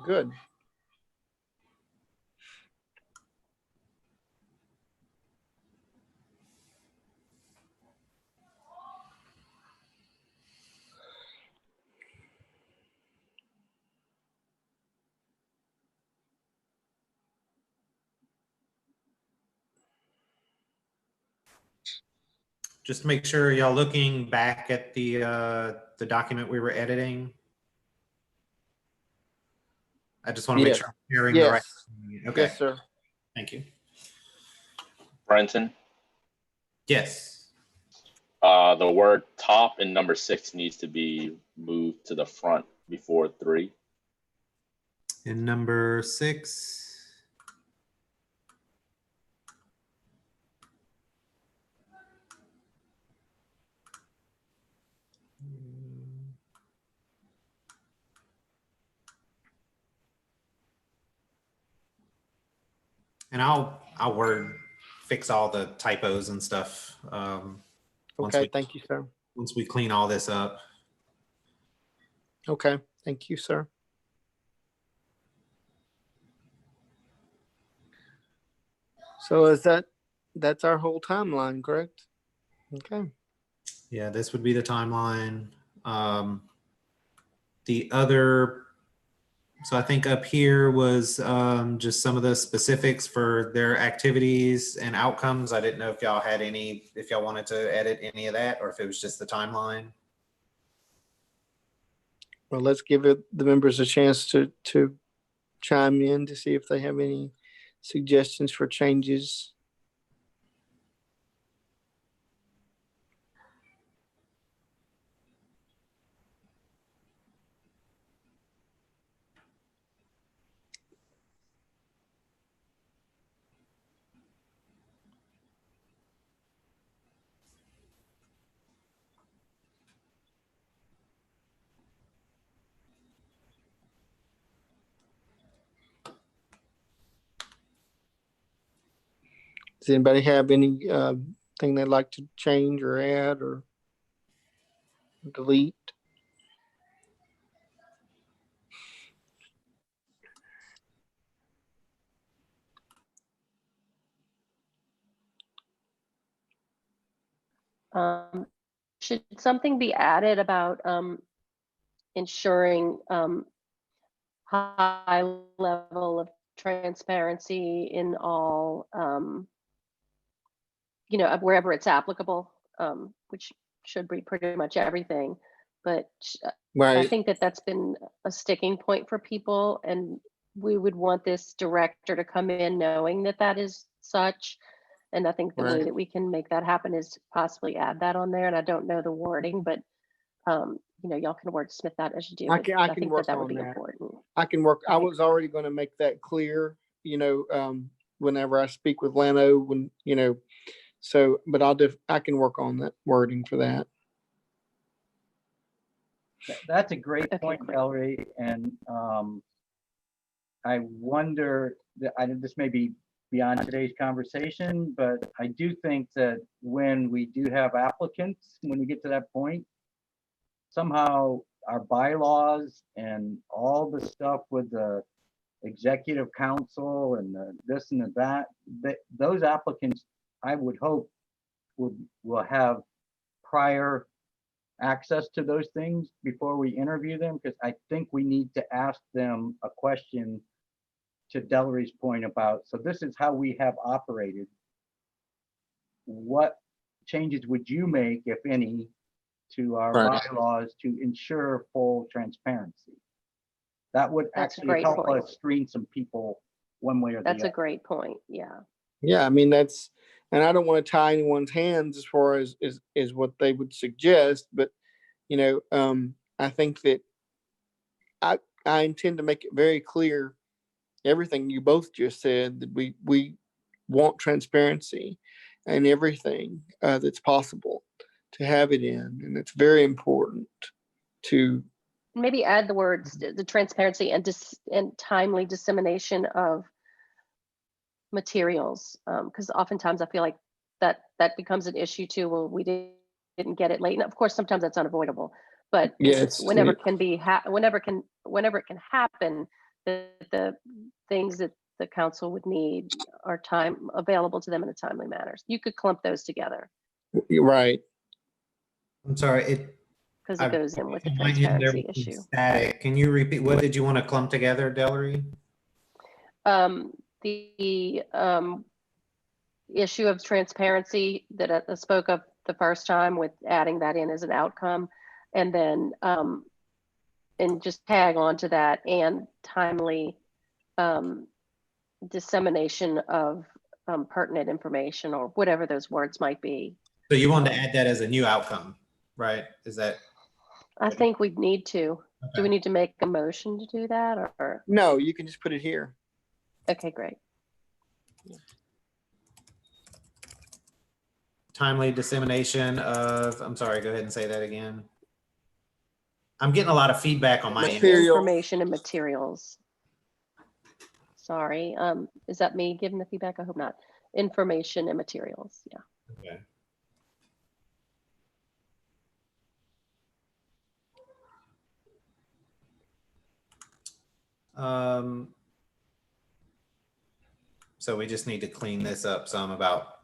Good. Just to make sure y'all looking back at the document we were editing. I just want to make sure I'm hearing the right. Okay. Yes, sir. Thank you. Brenton, Yes. the word top in number 6 needs to be moved to the front before 3. In number 6. And I'll fix all the typos and stuff. Okay, thank you, sir. Once we clean all this up. Okay, thank you, sir. So that's our whole timeline, correct? Okay. Yeah, this would be the timeline. The other, so I think up here was just some of the specifics for their activities and outcomes. I didn't know if y'all had if y'all wanted to edit any of that or if it was just the timeline. Well, let's give the members a chance to chime in to see if they have any suggestions for changes. Does anybody have any thing they'd like to change or add or delete? Should something be added about ensuring high level of transparency in all, wherever it's applicable, which should be pretty much everything. But I Right. think that that's been a sticking point for people, and we would want this director to come in knowing that that is such. And I think the way Right. that we can make that happen is to possibly add that on there. And I don't know the wording, but y'all can wordsmith that as you do. I But can I think work that would on be that. important. I can work. I Okay. was already going to make that clear, whenever I speak with Lano, but I can work on that wording for that. That's a great Okay, point, great. Ellery, and I wonder, this may be beyond today's conversation, but I do think that when we do have applicants, when we get to that point, somehow our bylaws and all the stuff with the executive council and the this and the that, those applicants, I would hope, will have prior access to those things before we interview them, because I think we need to ask them a question to Dellery's point about, so this is how we have operated. What changes would you make, if any, to our Right. bylaws to ensure full transparency? That would That's a actually great help point. us screen some people one way or the That's a other. great point. Yeah. Yeah, I mean, and I don't want to tie anyone's hands as far as what they would suggest, but I think that I intend to make it very clear, everything you both just said, that we want transparency and everything that's possible to have it in, and it's very important to. Maybe add the words, the transparency and timely dissemination of materials, because oftentimes I feel like that becomes an issue too. Well, we didn't get it late, and of course sometimes that's unavoidable. But Yes, whenever it can happen, the things that the council would need are available to them in a timely manner. You could clump those together You're right. I'm sorry, because it goes in with the my end there transparency was issue. static. Can you repeat, what did you want to clump together, Dellery? The issue of transparency that I spoke of the first time, with adding that in as an outcome, and then and just tag on to that, and timely dissemination of pertinent information, or whatever those words might be. So you wanted to add that as a new outcome, right? Is that? I think we'd need to. Okay. Do we need to make a motion to do that, or? No, you can just put it here. Okay, great. Timely dissemination of, I'm sorry, go ahead and say that again. I'm getting a lot of feedback on my end. Material. Information and materials. Sorry, is that me giving the feedback? I hope not. Information and materials, yeah. Okay. So we just need to clean this up some about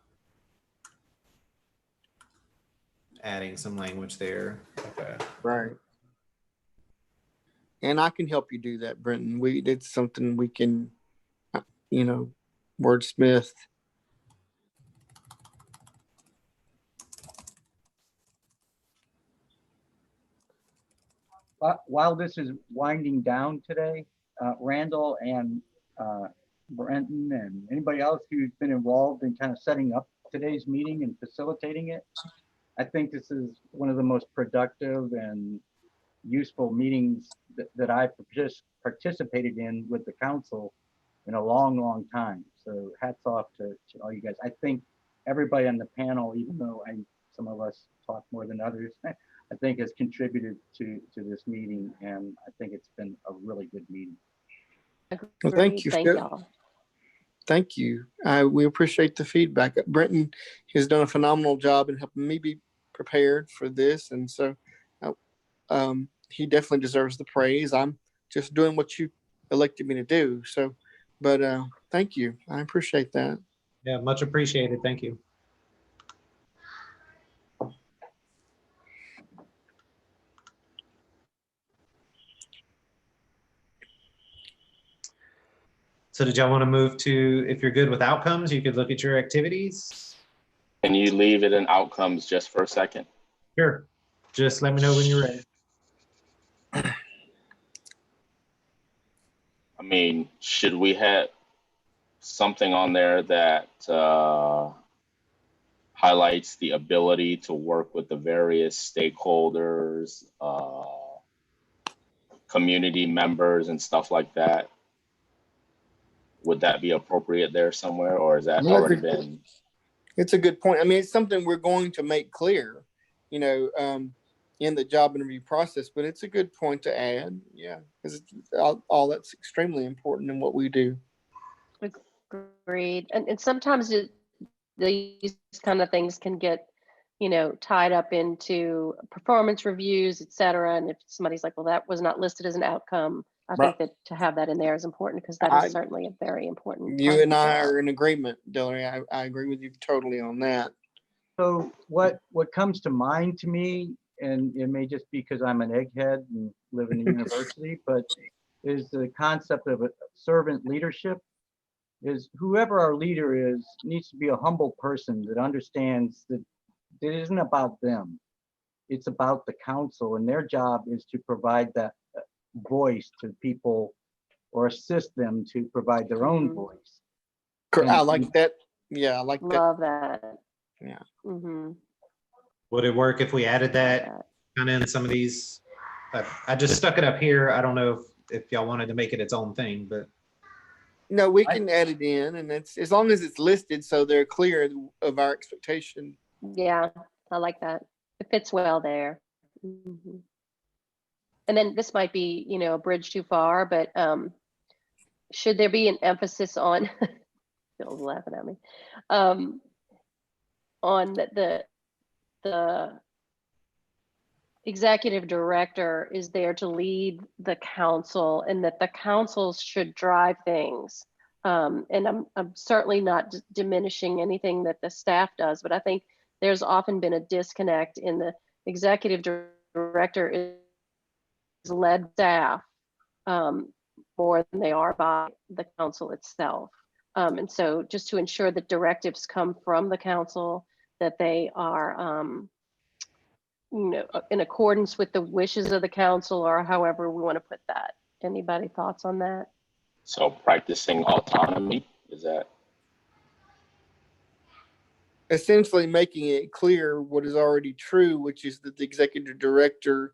adding some language there. Okay. Right. And I can help you do that, Brenton. It's something we can, wordsmith. While this is winding down today, Randall and Brenton and anybody else who's been involved in kind of setting up today's meeting and facilitating it, I think this is one of the most productive and useful meetings that I've just participated in with the council in a long, long time. So hats off to all you guys. I think everybody on the panel, even though some of us talk more than others, I think has contributed to this meeting, and I think it's been a really good meeting. Well, thank you. Thank y'all. Thank you. We appreciate the feedback. Brenton has done a phenomenal job in helping me be prepared for this, and so he definitely deserves the praise. I'm just doing what you elected me to do. So, but thank you. I appreciate that. Yeah, much appreciated. Thank you. So did y'all want to move to, if you're good with outcomes, you could look at your activities? Can you leave it in outcomes just for a second? Sure. Just let me know when you're ready. I mean, should we have something on there that highlights the ability to work with the various stakeholders, community members and stuff like that? Would that be appropriate there somewhere, or has that Yeah, already good- been? It's a good point. I mean, it's something we're going to make clear, you know, in the job interview process, but it's a good point to add. Yeah, because all that's extremely important in what we do. Agreed. And sometimes these kind of things can get, you know, tied up into performance reviews, et cetera. And if somebody's like, well, that was not listed as an outcome, I think that to have that in there is important because that is certainly a very important. You part and of the I job. are in agreement, Dillery. I agree with you totally on that. So what comes to mind to me, and it may just be because I'm an egghead and live in a university, but is the concept of a servant leadership. Is whoever our leader is needs to be a humble person that understands that it isn't about them. It's about the council, and their job is to provide that voice to people or assist them to provide their own voice. I like that. Yeah, I like that. Love that. Yeah. Mm-hmm. Would it work if we added that kind of in some of these? I just stuck it up here. I don't know if y'all wanted to make it its own thing, but. No, we can add it in, and it's as long as it's listed so they're clear of our expectation. Yeah, I like that. It fits well there. Mhm. And then this might be, you know, a bridge too far, but should there be an emphasis on, Bill's laughing at me, on the executive director is there to lead the council and that the councils should drive things. And I'm certainly not diminishing anything that the staff does, but I think there's often been a disconnect in the executive director is led staff more than they are by the council itself. And so just to ensure that directives come from the council, that they are you know, in accordance with the wishes of the council or however we want to put that. Anybody thoughts on that? So practicing autonomy, is that? Essentially making it clear what is already true, which is that the executive director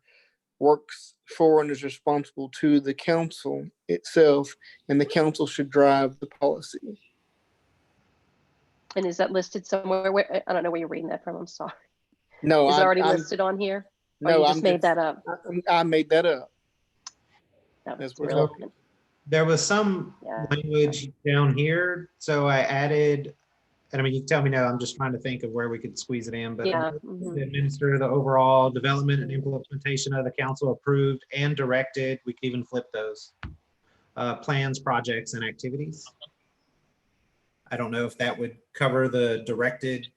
works for and is responsible to the council itself, and the council should drive the policy. And is that listed somewhere? Where, I don't know where you're reading that from. I'm sorry. No, Is it already I'm listed on here? Or no, you I'm just made that up? I made that up. That That's was what's real. up. There was some Yeah. language down here, so I added, and I mean, you can tell me now, I'm just trying to think of where we could squeeze it in, but Yeah. administer the overall development and implementation of the council approved and directed, we could even flip those, plans, projects, and activities. I don't know if that would cover the directed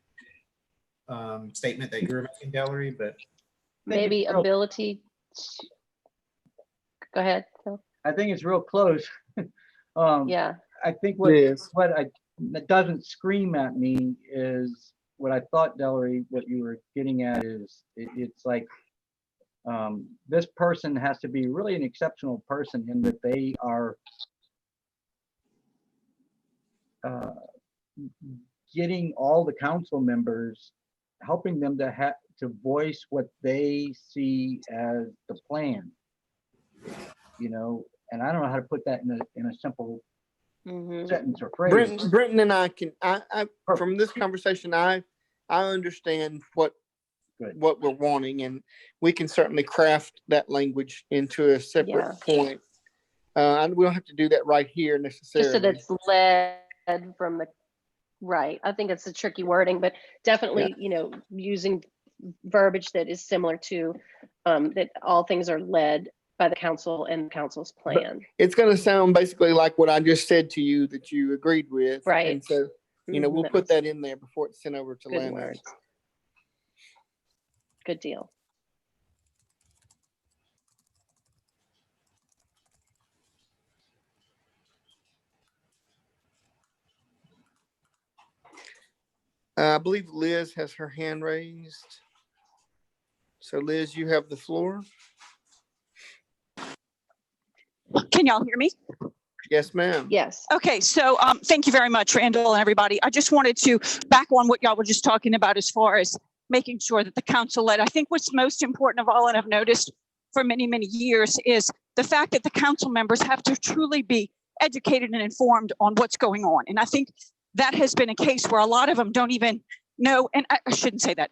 statement that you were making, Gallery, but. Maybe ability. Go ahead, Phil. I think it's real close. Yeah. I think what Yes. that doesn't scream at me is what I thought, Dellery, what you were getting at is it's like this person has to be really an exceptional person in that they are getting all the council members, helping them to voice what they see as the plan. You know, and I don't know how to put that in a simple sentence or phrase. Brenton and I can, I from this conversation, I understand what we're wanting, and we can certainly craft that language into a separate point. And we don't have to do that right here necessarily. Just so that's led from the right. I think it's a tricky wording, but definitely, you know, using verbiage that is similar to that all things are led by the council and the council's plan. It's going to sound basically like what I just said to you that you agreed with. Right. And so, you know, we'll put that in there before it's sent over to Good Lana. words. Good deal. I believe Liz has her hand raised. So Liz, you have the floor. Can y'all hear me? Yes, ma'am. Yes. Okay, so thank you very much, Randall and everybody. I just wanted to back on what y'all were just talking about as far as making sure that the council led. I think what's most important of all, and I've noticed for many, many years, is the fact that the council members have to truly be educated and informed on what's going on. And I think that has been a case where a lot of them don't even know, and I shouldn't say that.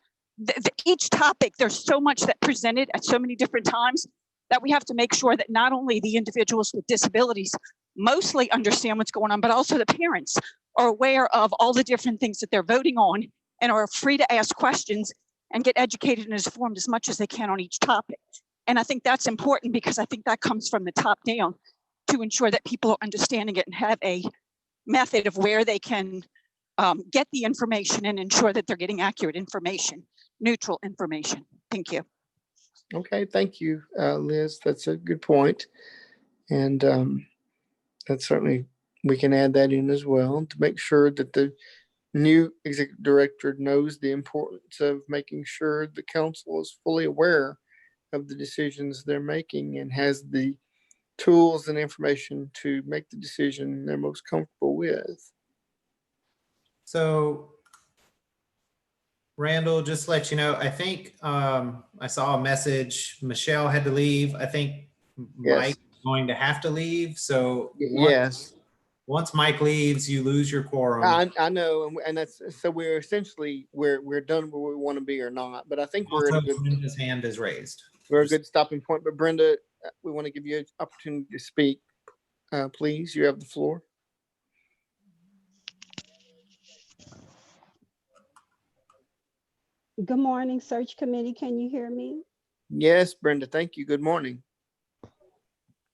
Each topic, there's so much that presented at so many different times that we have to make sure that not only the individuals with disabilities mostly understand what's going on, but also the parents are aware of all the different things that they're voting on and are free to ask questions and get educated and informed as much as they can on each topic. And I think that's important because I think that comes from the top down to ensure that people are understanding it and have a method of where they can get the information and ensure that they're getting accurate information, neutral information. Thank you. Okay, thank you, Liz. That's a good point. And that's certainly, we can add that in as well to make sure that the new executive director knows the importance of making sure the council is fully aware of the decisions they're making and has the tools and information to make the decision they're most comfortable with. So Randall, just to let you know, I think I saw a message, Michelle had to leave. I think Yes. Mike's going to have to leave. So Yes. once Mike leaves, you lose your quorum. I know, and that's, so we're essentially, we're done where we want to be or not, but I think we're at a good, Brenda's hand is raised. we're a good stopping point. But Brenda, we want to give you an opportunity to speak. Please, you have the floor. Good morning, Search Committee. Can you hear me? Yes, Brenda, thank you. Good morning.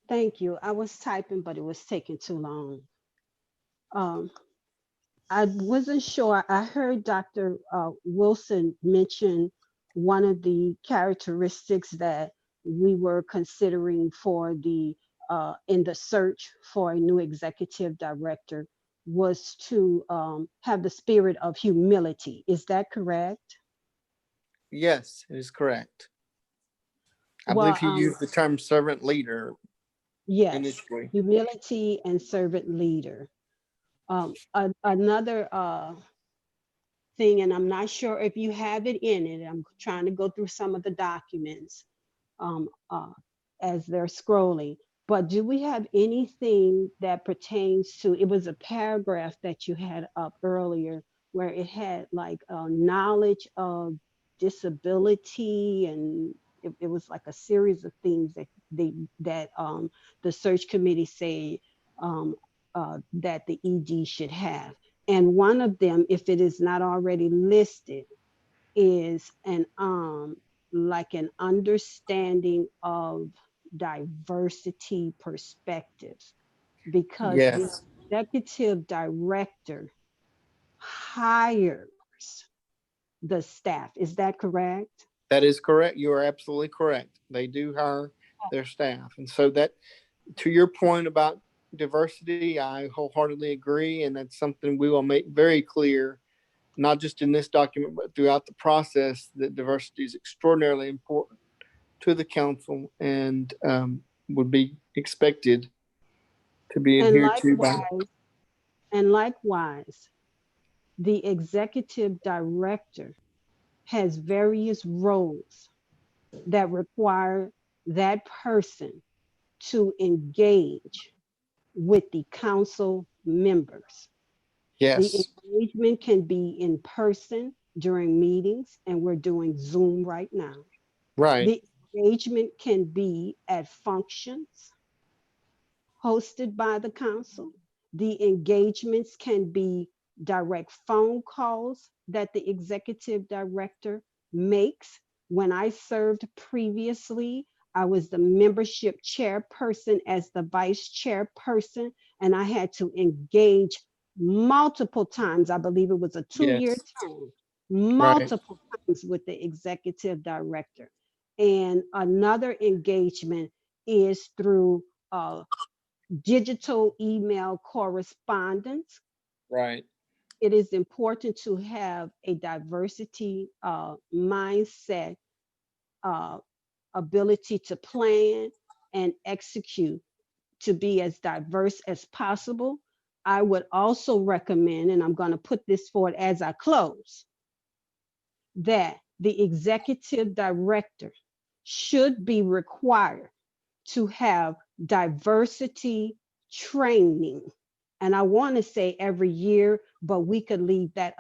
Thank you. I was typing, but it was taking too long. I wasn't sure. I heard Dr. Wilson mention one of the characteristics that we were considering for the in the search for a new executive director was to have the spirit of humility. Is that correct? Yes, it is correct. I Well, believe you used the term servant leader. Yes, initially. humility and servant leader. Another thing, and I'm not sure if you have it in it, I'm trying to go through some of the documents as they're scrolling, but do we have anything that pertains to, it was a paragraph that you had up earlier where it had like knowledge of disability, and it was like a series of things that the search committee say that the ED should have. And one of them, if it is not already listed, is an like an understanding of diversity perspectives, because Yes. the executive director hires the staff. Is that correct? That is correct. You are absolutely correct. They do hire their staff. And so that, to your point about diversity, I wholeheartedly agree. And that's something we will make very clear, not just in this document, but throughout the process, that diversity is extraordinarily important to the council and would be expected to be adhered to by. And likewise, the executive director has various roles that require that person to engage with the council members. Yes. The engagement can be in person during meetings, and we're doing Zoom right now. Right. The engagement can be at functions hosted by the council. The engagements can be direct phone calls that the executive director makes. When I served previously, I was the membership chairperson as the vice chairperson, and I had to engage multiple times. I believe it was a 2-year term, multiple times with the executive director. And another engagement is through digital email correspondence. Right. it is important to have a diversity mindset, ability to plan and execute, to be as diverse as possible. I would also recommend, and I'm going to put this forward as I close, that the executive director should be required to have diversity training. And I want to say every year, but we could leave that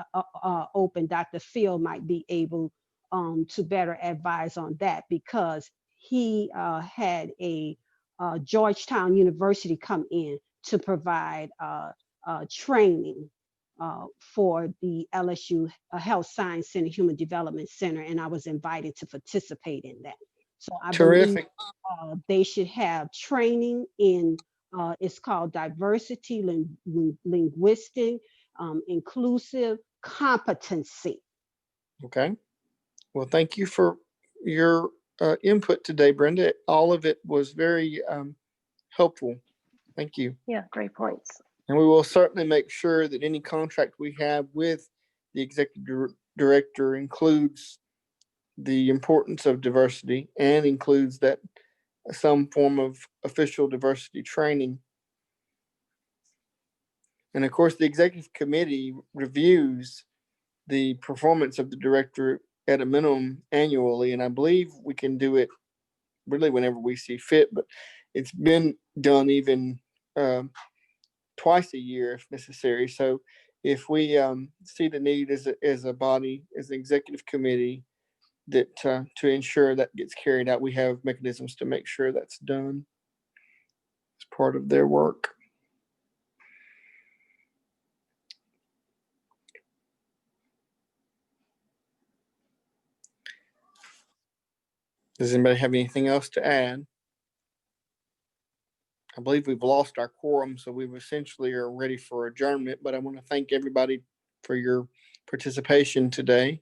open. Dr. Phil might be able to better advise on that, because he had a Georgetown University come in to provide training for the LSU Health Science Center, Human Development Center, and I was invited to participate in that. So I Terrific. believe they should have training in, it's called diversity, linguistic, inclusive competency. Okay. Well, thank you for your input today, Brenda. All of it was very helpful. Thank you. Yeah, great points. And we will certainly make sure that any contract we have with the executive director includes the importance of diversity and includes that some form of official diversity training. And of course, the executive committee reviews the performance of the director at a minimum annually. And I believe we can do it really whenever we see fit, but it's been done even twice a year if necessary. So if we see the need as a body, as an executive committee, that to ensure that gets carried out, we have mechanisms to make sure that's done as part of their work. Does anybody have anything else to add? I believe we've lost our quorum, so we essentially are ready for adjournment, but I want to thank everybody for your participation today.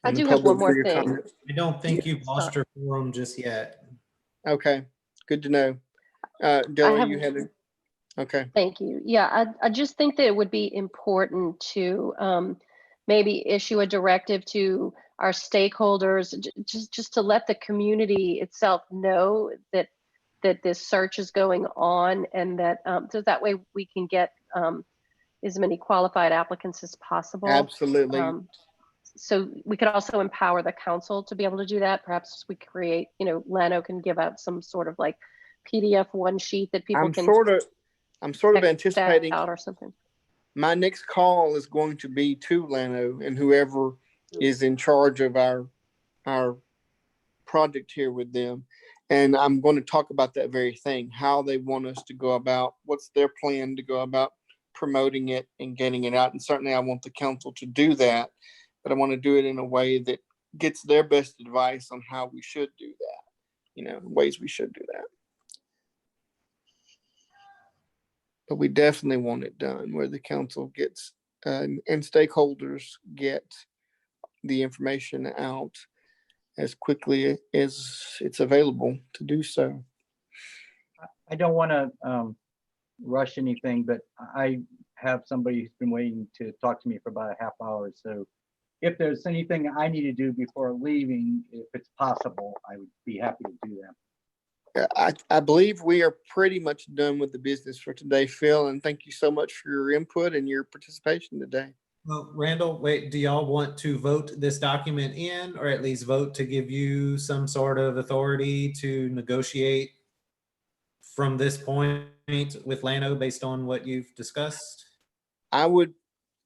I and the do have one public for more your thing. comments. I don't think you've lost your quorum just yet. Okay, good to know. I Della, have- you had it. Okay. Thank you. Yeah, I just think that it would be important to maybe issue a directive to our stakeholders, just to let the community itself know that this search is going on, and that so that way we can get as many qualified applicants as possible. Absolutely. So we could also empower the council to be able to do that. Perhaps we create, Lano can give out some sort of like PDF one sheet that people I'm can sort of check that anticipating out or something. my next call is going to be to Lano and whoever is in charge of our project here with them. And I'm going to talk about that very thing, how they want us to go about, what's their plan to go about promoting it and getting it out. And certainly I want the council to do that, but I want to do it in a way that gets their best advice on how we should do that, ways we should do that. But we definitely want it done where the council gets and stakeholders get the information out as quickly as it's available to do so. I don't want to rush anything, but I have somebody who's been waiting to talk to me for about a half hour. So if there's anything I need to do before leaving, if it's possible, I would be happy to do that. I believe we are pretty much done with the business for today, Phil, and thank you so much for your input and your participation today. Well, Randall, wait, do y'all want to vote this document in, or at least vote to give you some sort of authority to negotiate from this point with Lano based on what you've discussed? I'm going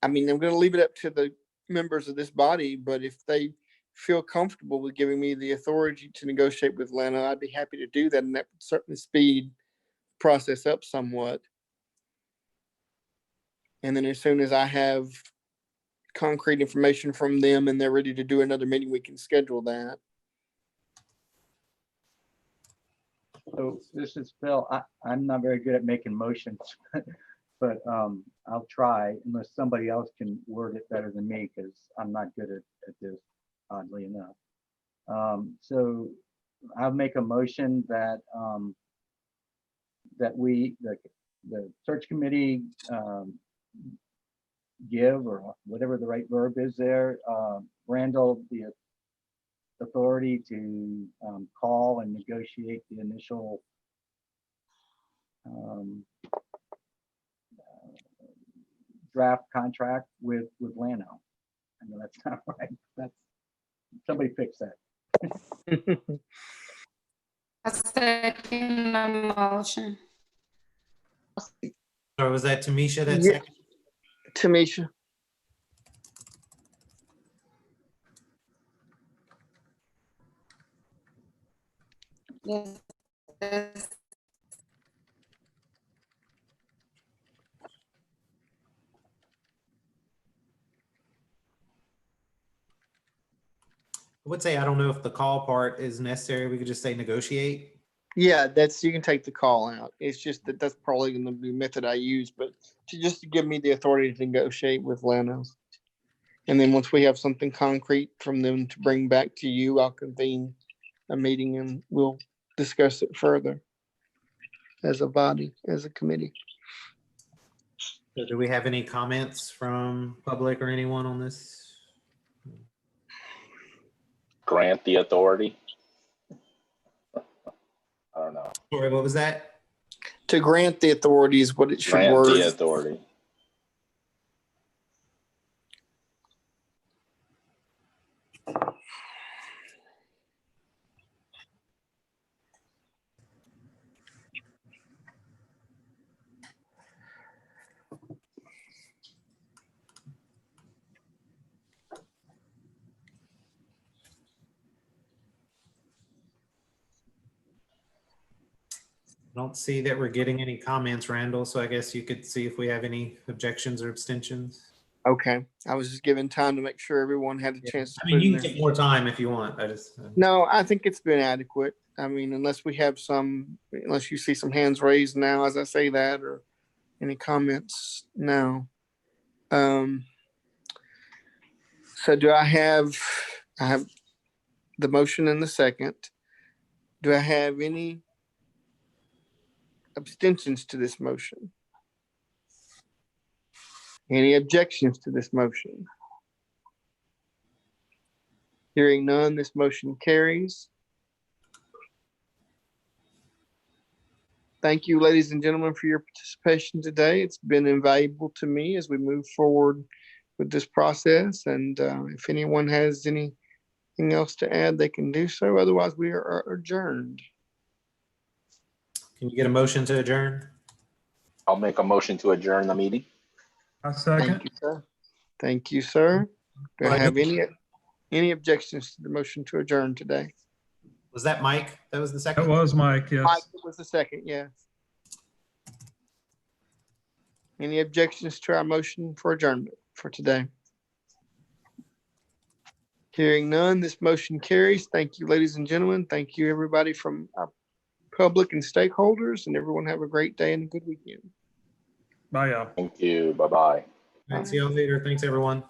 to leave it up to the members of this body, but if they feel comfortable with giving me the authority to negotiate with Lano, I'd be happy to do that, and that would certainly speed the process up somewhat. And then as soon as I have concrete information from them and they're ready to do another meeting, we can schedule that. So this is Phil. I'm not very good at making motions, but I'll try unless somebody else can word it better than me, because I'm not good at this, oddly enough. So I'll make a motion that that we, the search committee, give, or whatever the right verb is there, Randall the authority to call and negotiate the initial draft contract with Lano. I know that's not right. That's, somebody fix that. I second the motion. Or was that Tamisha that Yeah. second? Tamisha, Yes. Yes. I would say, I don't know if the call part is necessary. We could just say negotiate. yeah, you can take the call out. It's just that's probably going to be the method I use, but just to give me the authority to negotiate with Lano. And then once we have something concrete from them to bring back to you, I'll convene a meeting and we'll discuss it further as a body, as a committee. So do we have any comments from public or anyone on this? Grant the authority. I don't know. Sorry, what was that? To grant the authority is what it should Grant word. the authority. I don't see that we're getting any comments, Randall, so I guess you could see if we have any objections or abstentions. Okay, I was just giving time to make sure everyone had a chance to I mean, put you in can their. take more time if you want. I just, No, I think it's been adequate. I mean, unless we have unless you see some hands raised now as I say that, or any comments now. So do I have the motion in the second. Do I have any abstentions to this motion? Any objections to this motion? Hearing none, this motion carries. Thank you, ladies and gentlemen, for your participation today. It's been invaluable to me as we move forward with this process. And if anyone has anything else to add, they can do so. Otherwise, we are adjourned. can you get a motion to adjourn? I'll make a motion to adjourn the meeting. I Thank second. you, sir. Thank you, sir. Do I Well, I have any objections to the motion to adjourn today? Was that Mike? That was the That second? was Mike, Mike yes. was the second, yes. Any objections to our motion for adjournment for today? Hearing none, this motion carries. Thank you, ladies and gentlemen. Thank you, everybody from our public and stakeholders, and everyone have a great day and a good weekend. Bye, y'all. Thank you. Bye-bye. All right, see y'all later. Thanks, everyone.